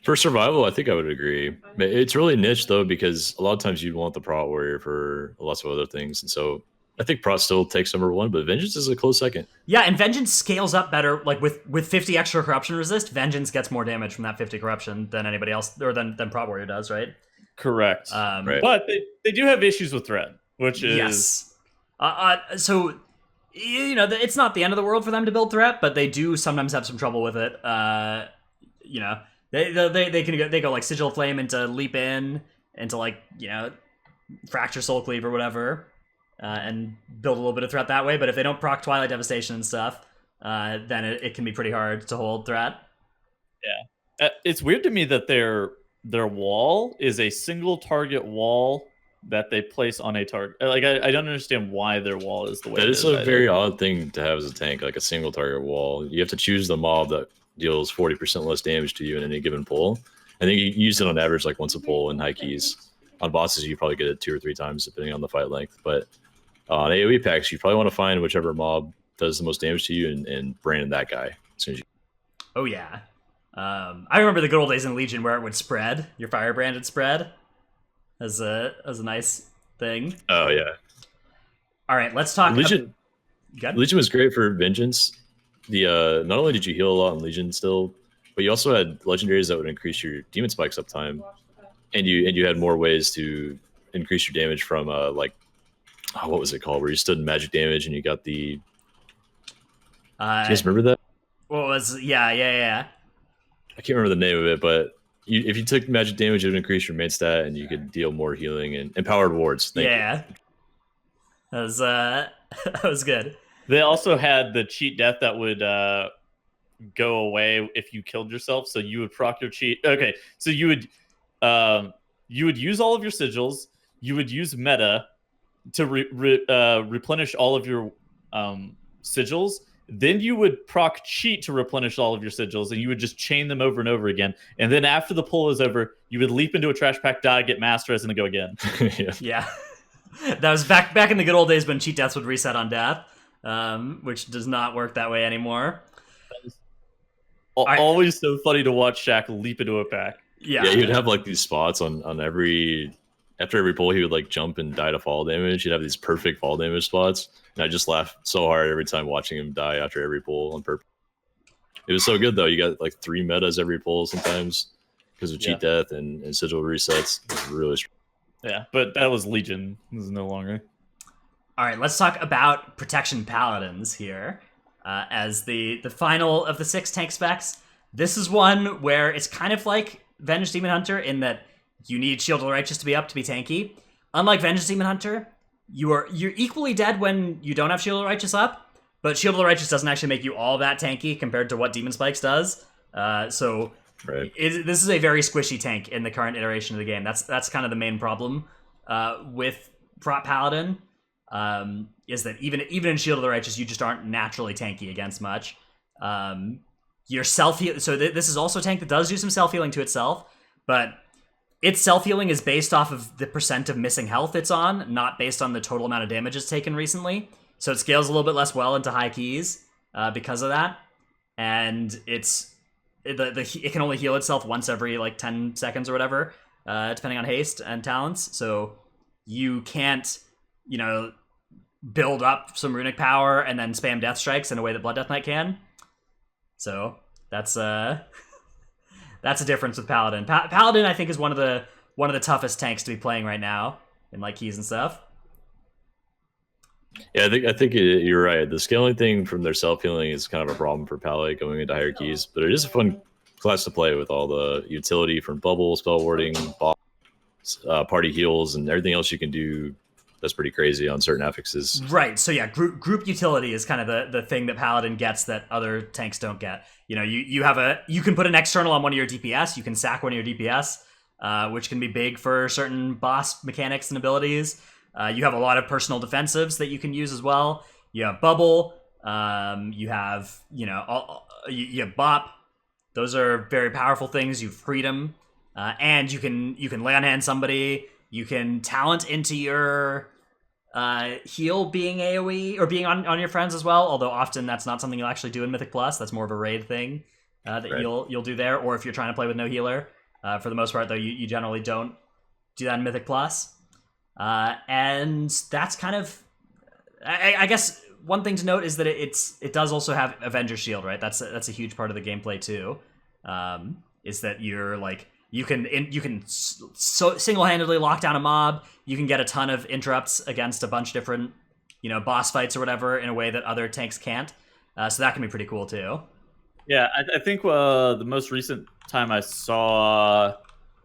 For survival, I think I would agree. It's really niche, though, because a lot of times you want the Prot Warrior for lots of other things. And so I think Prot still takes number one, but Vengeance is a close second. Yeah, and Vengeance scales up better. Like with 50 extra Corruption resist, Vengeance gets more damage from that 50 Corruption than anybody else, or than Prot Warrior does, right? Correct. Right. But they do have issues with Thread, which is... Yes. So, it's not the end of the world for them to build Threat, but they do sometimes have some trouble with it. They go like Sigil of Flame into Leap In, into like, Fracture Soul Cleave or whatever, and build a little bit of Threat that way. But if they don't proc Twilight Devastation and stuff, then it can be pretty hard to hold Threat. Yeah. It's weird to me that their wall is a single target wall that they place on a target. Like I don't understand why their wall is the way. That is a very odd thing to have as a tank, like a single target wall. You have to choose the mob that deals 40% less damage to you in any given pull. I think you use it on average like once a pull in high keys. On bosses, you probably get it 2 or 3 times depending on the fight length. But on AoE packs, you probably want to find whichever mob does the most damage to you and brand that guy as soon as you. Oh yeah. I remember the good old days in Legion where it would spread. Your firebranded spread as a nice thing. Oh yeah. All right, let's talk. Legion. Legion was great for Vengeance. The not only did you heal a lot in Legion still, but you also had legendaries that would increase your Demon Spikes uptime, and you had more ways to increase your damage from what was it called? Where you stood in magic damage and you got the. Do you guys remember that? What was yeah. I can't remember the name of it, but if you took magic damage, it would increase your main stat, and you could deal more healing and empowered wards. Thank you. That was good. They also had the cheat death that would go away if you killed yourself. So you would proc your cheat. Okay, so you would use all of your sigils. You would use meta to replenish all of your sigils. Then you would proc cheat to replenish all of your sigils, and you would just chain them over and over again. And then after the pull is over, you would leap into a trash pack, die, get master res, and then go again. Yeah. That was back in the good old days when cheat deaths would reset on death, which does not work that way anymore. Always so funny to watch Shaq leap into a pack. Yeah, he would have like these spots on every... After every pull, he would like jump and die to fall damage. He'd have these perfect fall damage spots. And I just laugh so hard every time watching him die after every pull on purpose. It was so good though. You got like 3 metas every pull sometimes because of cheat death and sigil resets. It was really strong. Yeah, but that was Legion. This is no longer. All right, let's talk about Protection Paladins here. As the final of the 6 tank specs. This is one where it's kind of like Vengeance Demon Hunter in that you need Shield of the Righteous to be up to be tanky. Unlike Vengeance Demon Hunter, you're equally dead when you don't have Shield of the Righteous up, but Shield of the Righteous doesn't actually make you all that tanky compared to what Demon Spikes does. So Right. this is a very squishy tank in the current iteration of the game. That's kind of the main problem with Prot Paladin. Is that even in Shield of the Righteous, you just aren't naturally tanky against much. Your self-heal. So this is also a tank that does do some self-healing to itself, but its self-healing is based off of the percent of missing health it's on, not based on the total amount of damage it's taken recently. So it scales a little bit less well into high keys because of that. And it can only heal itself once every like 10 seconds or whatever, depending on haste and talents. So you can't, build up some runic power and then spam death strikes in a way that Blood Death Knight can. So that's a difference with Paladin. Paladin, I think, is one of the toughest tanks to be playing right now in like keys and stuff. Yeah, I think you're right. The scaling thing from their self healing is kind of a problem for Pally going into higher keys, but it is a fun class to play with all the utility from bubble, spell warding, boss, party heals, and everything else you can do. That's pretty crazy on certain affixes. Right. So yeah, group utility is kind of the thing that Paladin gets that other tanks don't get. You can put an external on one of your DPS. You can sack one of your DPS, which can be big for certain boss mechanics and abilities. You have a lot of personal defensives that you can use as well. You have bubble. You have you have bop. Those are very powerful things. You have freedom, and you can lay on hand somebody. You can talent into your heal being AoE or being on your friends as well. Although often that's not something you'll actually do in Mythic Plus. That's more of a raid thing that Right. you'll do there. Or if you're trying to play with no healer, for the most part though, you generally don't do that in Mythic Plus. And that's kind of, I guess one thing to note is that it does also have Avenger Shield, right? That's a huge part of the gameplay too. Is that you're like you can single-handedly lock down a mob. You can get a ton of interrupts against a bunch of different boss fights or whatever in a way that other tanks can't. So that can be pretty cool too. Yeah, I think the most recent time I saw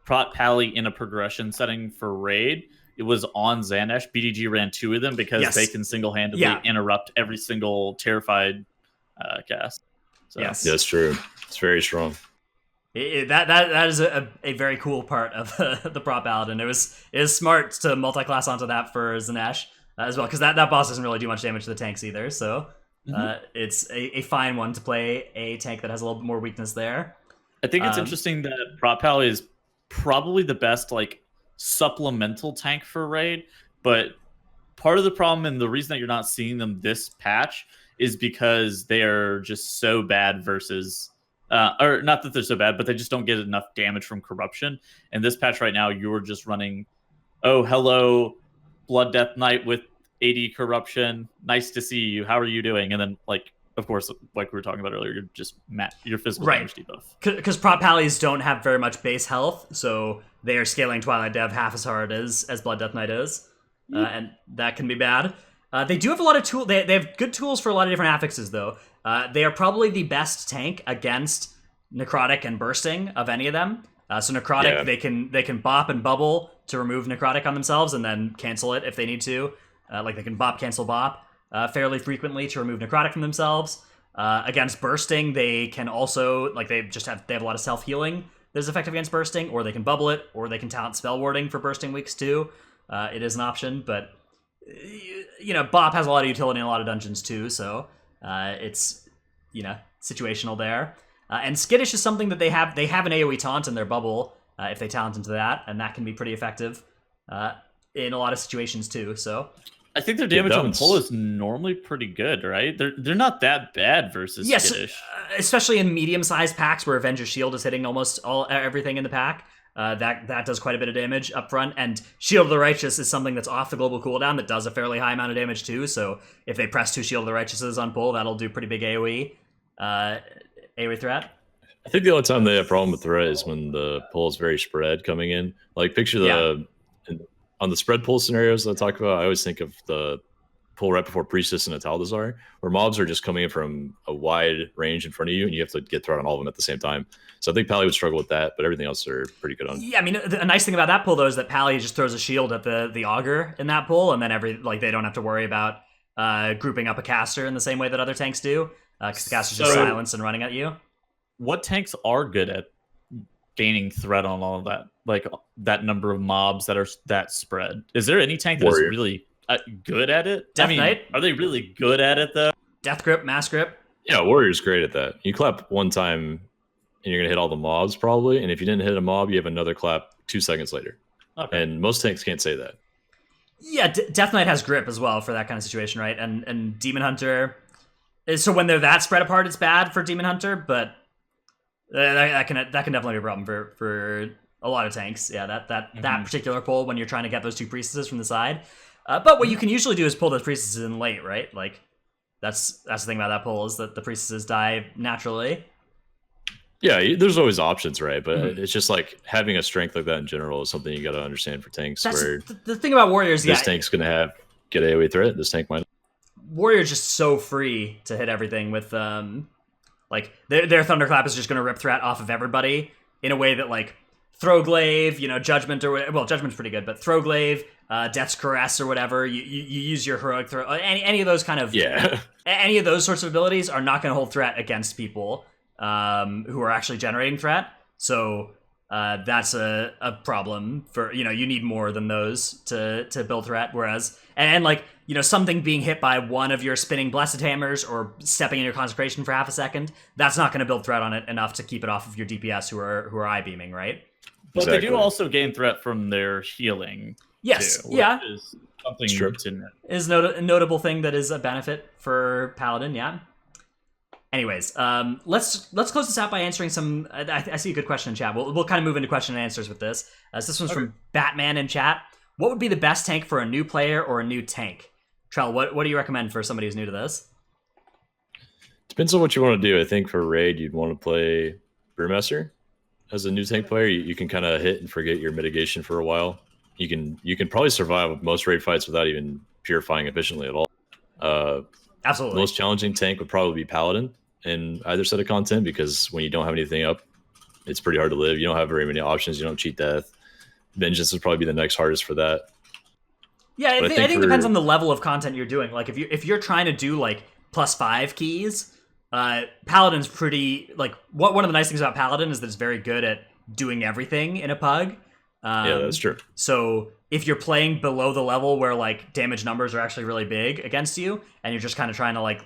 Prot Pally in a progression setting for raid, it was on Xanesh. BDG ran 2 of them because they can single-handedly interrupt every single Terrified cast. So. Yes, Yeah, that's true. It's very strong. That is a very cool part of the Prot Paladin. It is smart to multi-class onto that for Xanesh as well, because that boss doesn't really do much damage to the tanks either. So it's a fine one to play a tank that has a little bit more weakness there. I think it's interesting that Prot Pally is probably the best like supplemental tank for raid, but part of the problem and the reason that you're not seeing them this patch is because they are just so bad versus or not that they're so bad, but they just don't get enough damage from corruption. And this patch right now, you're just running, oh, hello, Blood Death Knight with 80 corruption. Nice to see you. How are you doing? And then, like, of course, like we were talking about earlier, you're just your physical damage debuff. Because Prot Pallies don't have very much base health, so they are scaling Twilight Dev half as hard as Blood Death Knight is. And that can be bad. They do have a lot of tools. They have good tools for a lot of different affixes, though. They are probably the best tank against Necrotic and Bursting of any of them. So Necrotic, they can bop and bubble to remove Necrotic on themselves and then cancel it if they need to. Like they can bop, cancel, bop fairly frequently to remove Necrotic from themselves. Against Bursting, they can also, like they have a lot of self-healing that is effective against Bursting, or they can bubble it, or they can talent Spell Warding for Bursting weeks too. It is an option, but Bop has a lot of utility in a lot of dungeons too, so it's situational there. And Skittish is something that they have an AoE taunt in their bubble if they talent into that, and that can be pretty effective in a lot of situations too. So I think their damage on pull is normally pretty good, right? They're not that bad versus Skittish. Especially in medium-sized packs where Avenger Shield is hitting almost everything in the pack. That does quite a bit of damage up front, and Shield of the Righteous is something that's off the global cooldown that does a fairly high amount of damage too, so if they press 2 Shield of the Righteouses on pull, that'll do pretty big AoE threat. I think the only time they have a problem with threat is when the pull is very spread coming in. Like picture on the spread pull scenarios that I talk about, I always think of the pull right before Priestess and Ataldazar, where mobs are just coming in from a wide range in front of you, and you have to get thrown on all of them at the same time. So I think Pally would struggle with that, but everything else are pretty good on. Yeah, I mean, a nice thing about that pull, though, is that Pally just throws a shield at the Augur in that pull, and then they don't have to worry about grouping up a caster in the same way that other tanks do, because the caster's just So- silenced and running at you. What tanks are good at gaining threat on all of that? Like that number of mobs that are that spread. Is there any tank that is Warrior. really good at it? Death Knight. Are they really good at it though? Death grip, mass grip. Yeah, Warrior's great at that. You clap one time and you're gonna hit all the mobs probably, and if you didn't hit a mob, you have another clap 2 seconds later. Okay. And most tanks can't say that. Yeah, Death Knight has grip as well for that kind of situation, right? And Demon Hunter. So when they're that spread apart, it's bad for Demon Hunter, but that can definitely be a problem for a lot of tanks. Yeah, that particular pull when you're trying to get those 2 priestesses from the side. But what you can usually do is pull those priestesses in late, right? Like that's the thing about that pull is that the priestesses die naturally. Yeah, there's always options, right? But it's just like having a strength like that in general is something you got to understand for tanks. That's where the thing about warriors. this Yeah, tank's gonna get AoE threat. This tank might. warrior's just so free to hit everything with like their thunderclap is just going to rip threat off of everybody in a way that like Throwglaive, Judgment or whatever. Well, Judgment's pretty good, but Throwglaive, Death's Caress or whatever, you use your heroic throw. Any of those kind of any of those sorts of abilities are not going to hold threat against people who are actually generating threat. So that's a problem for you need more than those to build threat. Whereas and like something being hit by one of your spinning blessed hammers or stepping in your consecration for half a second, that's not going to build threat on it enough to keep it off of your DPS who are eye beaming, right? But Exactly. they do also gain threat from their healing. Yes, too, yeah, which is something It's true. to note. is a notable thing that is a benefit for Paladin. Yeah. Anyways, let's close this out by answering some. I see a good question in chat. We'll kind of move into question and answers with this. So this one's from Batman in chat. What would be the best tank for a new player or a new tank? Trell, what do you recommend for somebody who's new to this? Depends on what you want to do. I think for raid, you'd want to play Brewmaster as a new tank player. You can kind of hit and forget your mitigation for a while. You can probably survive most raid fights without even purifying efficiently at all. The Absolutely. most challenging tank would probably be Paladin in either set of content, because when you don't have anything up, it's pretty hard to live. You don't have very many options. You don't cheat death. Vengeance would probably be the next hardest for that. Yeah, I But think it for- depends on the level of content you're doing. Like if you're trying to do like +5 keys, Paladin's pretty like one of the nice things about Paladin is that it's very good at doing everything in a pug. Yeah, that's true. So if you're playing below the level where like damage numbers are actually really big against you, and you're just kind of trying to like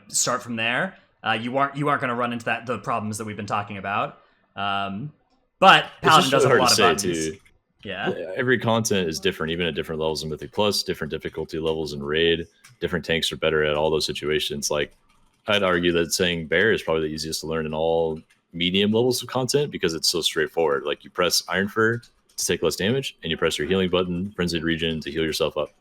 start from there, you aren't going to run into the problems that we've been talking about. But Paladin does have a lot of buttons. Yeah. Every content is different, even at different levels in Mythic Plus, different difficulty levels in raid. Different tanks are better at all those situations. Like, I'd argue that saying Bear is probably the easiest to learn in all medium levels of content because it's so straightforward. Like, you press Iron Fur to take less damage, and you press your healing button, Frenzied Region, to heal yourself up.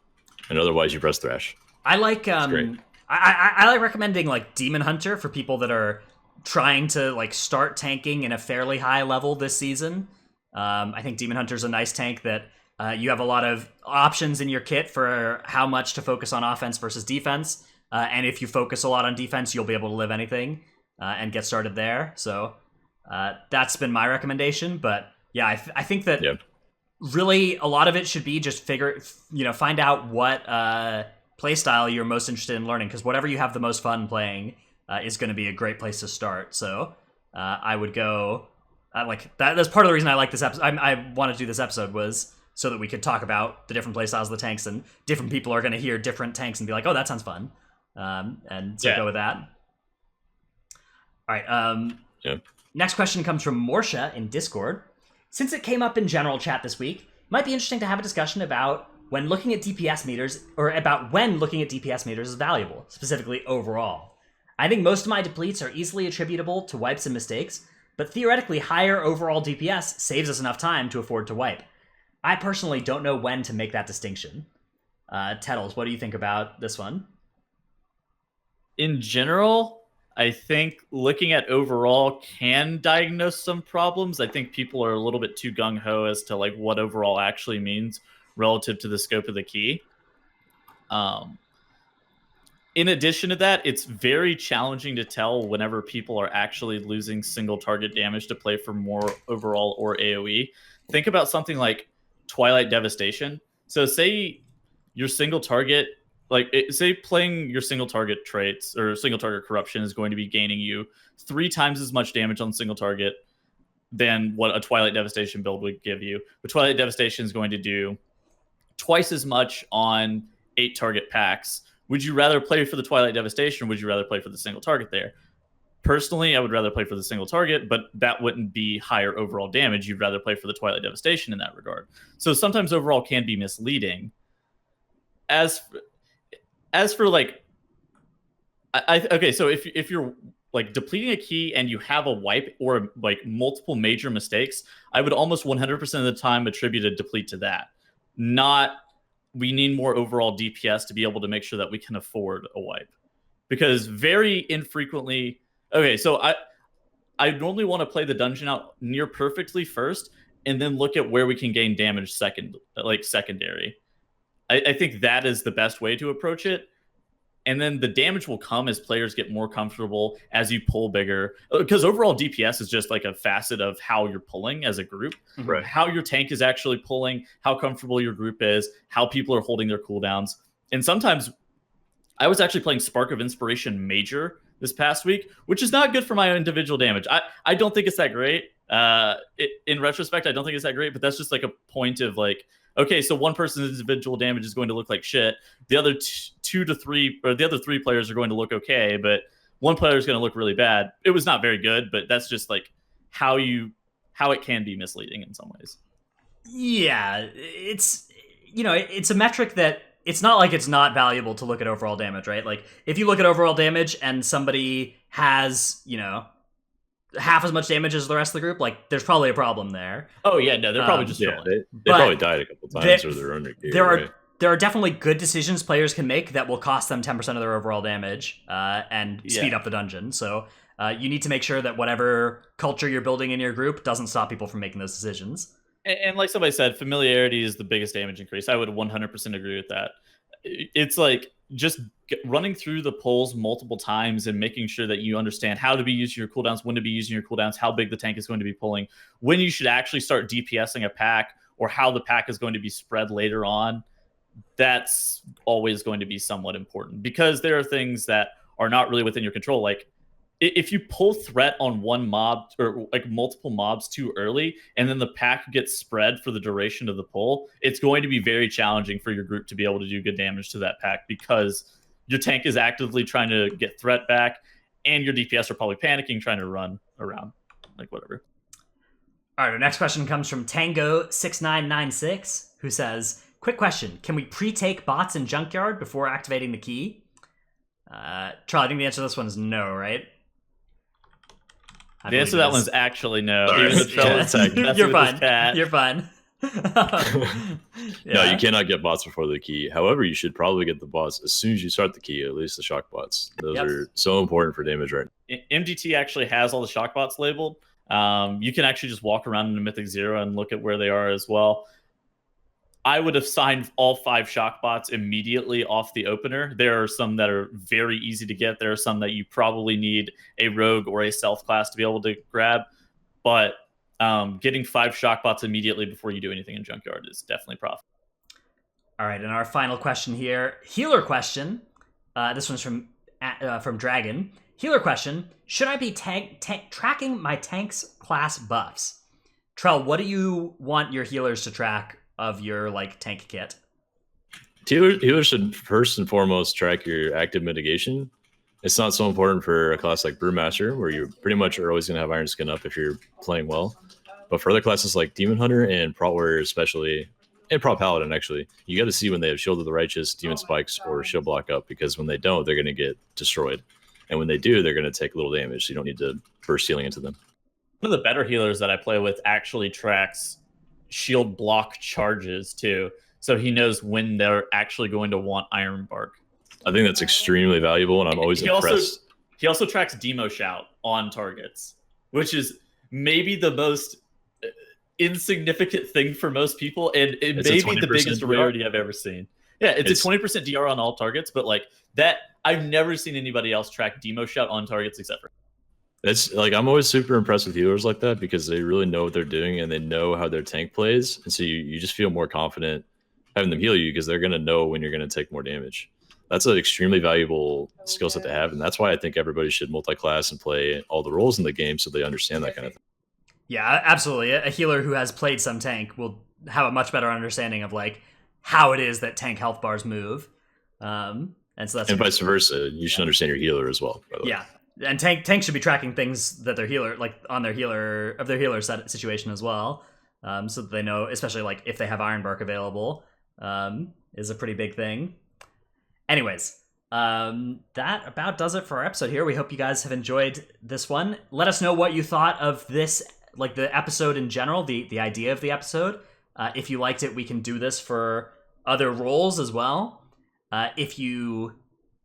And otherwise, you press Thrash. I like great. I like recommending like Demon Hunter for people that are trying to like start tanking in a fairly high level this season. I think Demon Hunter's a nice tank that you have a lot of options in your kit for how much to focus on offense versus defense. And if you focus a lot on defense, you'll be able to live anything and get started there. So that's been my recommendation. But yeah, I think that really a lot of it should be just find out what playstyle you're most interested in learning, because whatever you have the most fun playing is going to be a great place to start. So I would go like that. That's part of the reason I like this episode. I wanted to do this episode was so that we could talk about the different playstyles of the tanks, and different people are going to hear different tanks and be like, oh, that sounds fun. And so go with that. All right. Next question comes from Morsha in Discord. Since it came up in general chat this week, it might be interesting to have a discussion about when looking at DPS meters, or about when looking at DPS meters is valuable, specifically overall. I think most of my depletes are easily attributable to wipes and mistakes, but theoretically higher overall DPS saves us enough time to afford to wipe. I personally don't know when to make that distinction. Tettles, what do you think about this one? In general, I think looking at overall can diagnose some problems. I think people are a little bit too gung-ho as to like what overall actually means relative to the scope of the key. In addition to that, it's very challenging to tell whenever people are actually losing single target damage to play for more overall or AoE. Think about something like Twilight Devastation. So say your single target say playing your single target traits or single target corruption is going to be gaining you 3 times as much damage on single target than what a Twilight Devastation build would give you. But Twilight Devastation is going to do twice as much on 8 target packs. Would you rather play for the Twilight Devastation, or would you rather play for the single target there? Personally, I would rather play for the single target, but that wouldn't be higher overall damage. You'd rather play for the Twilight Devastation in that regard. So sometimes overall can be misleading. As for like, okay, so if you're like depleting a key and you have a wipe or like multiple major mistakes, I would almost 100% of the time attribute a deplete to that. Not we need more overall DPS to be able to make sure that we can afford a wipe, because very infrequently. Okay, so I normally want to play the dungeon out near perfectly first, and then look at where we can gain damage secondary. I think that is the best way to approach it. And then the damage will come as players get more comfortable, as you pull bigger. Because overall DPS is just like a facet of how you're pulling as a group. Right. How your tank is actually pulling, how comfortable your group is, how people are holding their cooldowns. And sometimes I was actually playing Spark of Inspiration Major this past week, which is not good for my individual damage. I don't think it's that great. In retrospect, I don't think it's that great, but that's just like a point of like, okay, so one person's individual damage is going to look like shit. The other 2 to 3, or the other 3 players are going to look okay, but one player is going to look really bad. It was not very good, but that's just like how it can be misleading in some ways. Yeah, it's it's a metric that it's not like it's not valuable to look at overall damage, right? Like if you look at overall damage and somebody has, half as much damage as the rest of the group, like there's probably a problem there. Oh yeah, no, they're probably just they probably died a couple times or they're under gear. There are definitely good decisions players can make that will cost them 10% of their overall damage and speed up the dungeon. So you need to make sure that whatever culture you're building in your group doesn't stop people from making those decisions. And like somebody said, familiarity is the biggest damage increase. I would 100% agree with that. It's like just running through the polls multiple times and making sure that you understand how to be using your cooldowns, when to be using your cooldowns, how big the tank is going to be pulling, when you should actually start DPSing a pack, or how the pack is going to be spread later on. That's always going to be somewhat important, because there are things that are not really within your control. Like if you pull threat on one mob or like multiple mobs too early, and then the pack gets spread for the duration of the pull, it's going to be very challenging for your group to be able to do good damage to that pack, because your tank is actively trying to get threat back, and your DPS are probably panicking, trying to run around, like whatever. All right, our next question comes from Tango6996, who says, quick question, can we pre-take bots in Junkyard before activating the key? Trell, I think the answer to this one is no, right? The answer to that one's actually no. Even the Trell You're fine. You're fine. No, you cannot get bots before the key. However, you should probably get the bots as soon as you start the key, at least the shock bots. Those are so important for damage right now. MDT actually has all the shock bots labeled. You can actually just walk around in the Mythic Zero and look at where they are as well. I would have signed all 5 shock bots immediately off the opener. There are some that are very easy to get. There are some that you probably need a rogue or a stealth class to be able to grab. But getting 5 shock bots immediately before you do anything in Junkyard is definitely profitable. All right, and our final question here, healer question. This one's from Dragon. Healer question: should I be tracking my tank's class buffs? Trell, what do you want your healers to track of your tank kit? Healers should first and foremost track your active mitigation. It's not so important for a class like Brewmaster, where you pretty much are always going to have Iron Skin up if you're playing well. But for other classes like Demon Hunter and Prot Warrior especially, and Prot Paladin actually, you got to see when they have Shield of the Righteous, Demon Spikes, or Shield Block up, because when they don't, they're going to get destroyed. And when they do, they're going to take little damage, so you don't need to burst healing into them. One of the better healers that I play with actually tracks shield block charges too, so he knows when they're actually going to want Iron Bark. I think that's extremely valuable, and I'm always impressed. He also tracks Demo Shout on targets, which is maybe the most insignificant thing for most people, and it may be the biggest DR? Rarity I've ever seen. Yeah, it's a 20% DR on all targets, but like that, I've never seen anybody else track Demo Shout on targets except for. It's like, I'm always super impressed with healers like that, because they really know what they're doing and they know how their tank plays, and so you just feel more confident having them heal you, because they're going to know when you're going to take more damage. that's an extremely valuable skill set to have, and that's why I think everybody should multi-class and play all the roles in the game so they understand that kind of thing. Yeah, absolutely. A healer who has played some tank will have a much better understanding of like how it is that tank health bars move, and so that's and vice versa. You should understand your healer as well. By the way. Yeah, and tank should be tracking things that their healer like on their healer situation as well, so that they know, especially like if they have Iron Bark available, is a pretty big thing. Anyways, that about does it for our episode here. We hope you guys have enjoyed this one. Let us know what you thought of this, like the episode in general, the idea of the episode. If you liked it, we can do this for other roles as well. If you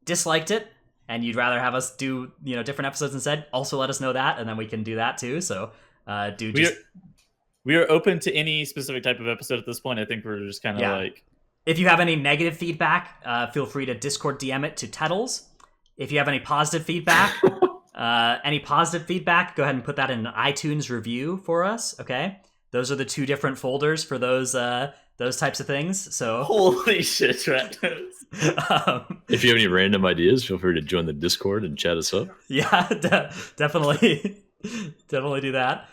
disliked it and you'd rather have us do different episodes instead, also let us know that, and then we can do that too. So we are open to any specific type of episode at this point. I think we're just kind of like, if you have any negative feedback, feel free to Discord DM it to Tettles. If you have any positive feedback, go ahead and put that in an iTunes review for us. Okay, those are the 2 different folders for those types of things. So holy shit, Trent. If you have any random ideas, feel free to join the Discord and chat us up. Yeah, definitely do that.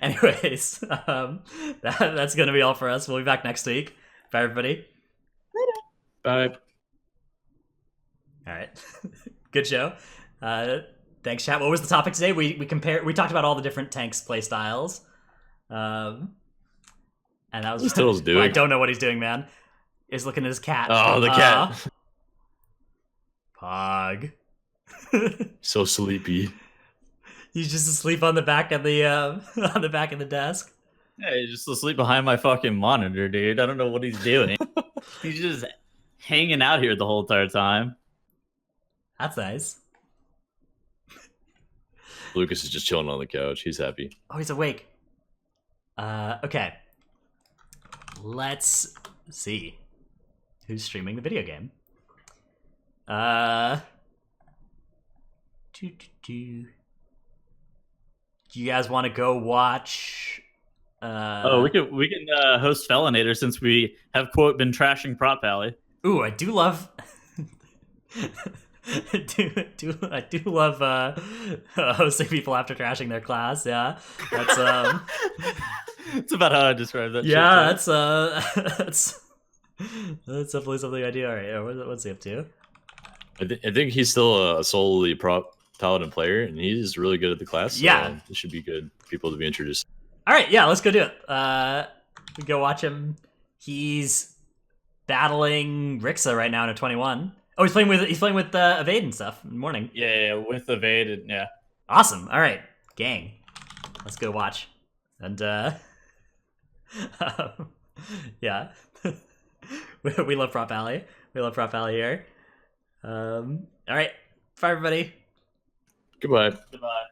Anyways, that's gonna be all for us. We'll be back next week. Bye, everybody. Bye. All right. Good show. Thanks, chat. What was the topic today? We talked about all the different tanks play styles. And that was Still doing. I don't know what he's doing, man. He's looking at his cat. Oh, the cat. Pog. So sleepy. He's just asleep on the back of the desk. Yeah, he's just asleep behind my fucking monitor, dude. I don't know what he's doing. He's just hanging out here the whole entire time. That's nice. Lucas is just chilling on the couch. He's happy. Oh, he's awake. Okay. Let's see who's streaming the video game. Do you guys want to go watch? We can host Felinator, since we have been trashing Prop Valley. Ooh, I do love. I do love hosting people after trashing their class. Yeah, that's It's about how I describe that. Yeah, that's definitely something I do. All right, what's he up to? I think he's still a solely prop paladin player, and he's really good at the class. So yeah, it should be good for people to be introduced. All right, yeah, let's go do it. We go watch him. He's battling Rixa right now in a 21. Oh, he's playing with Evade and stuff in the morning. Yeah, with Evade and yeah. Awesome. All right, gang, let's go watch. And yeah, we love Prop Valley. We love Prop Valley here. All right, bye everybody. Goodbye. Goodbye.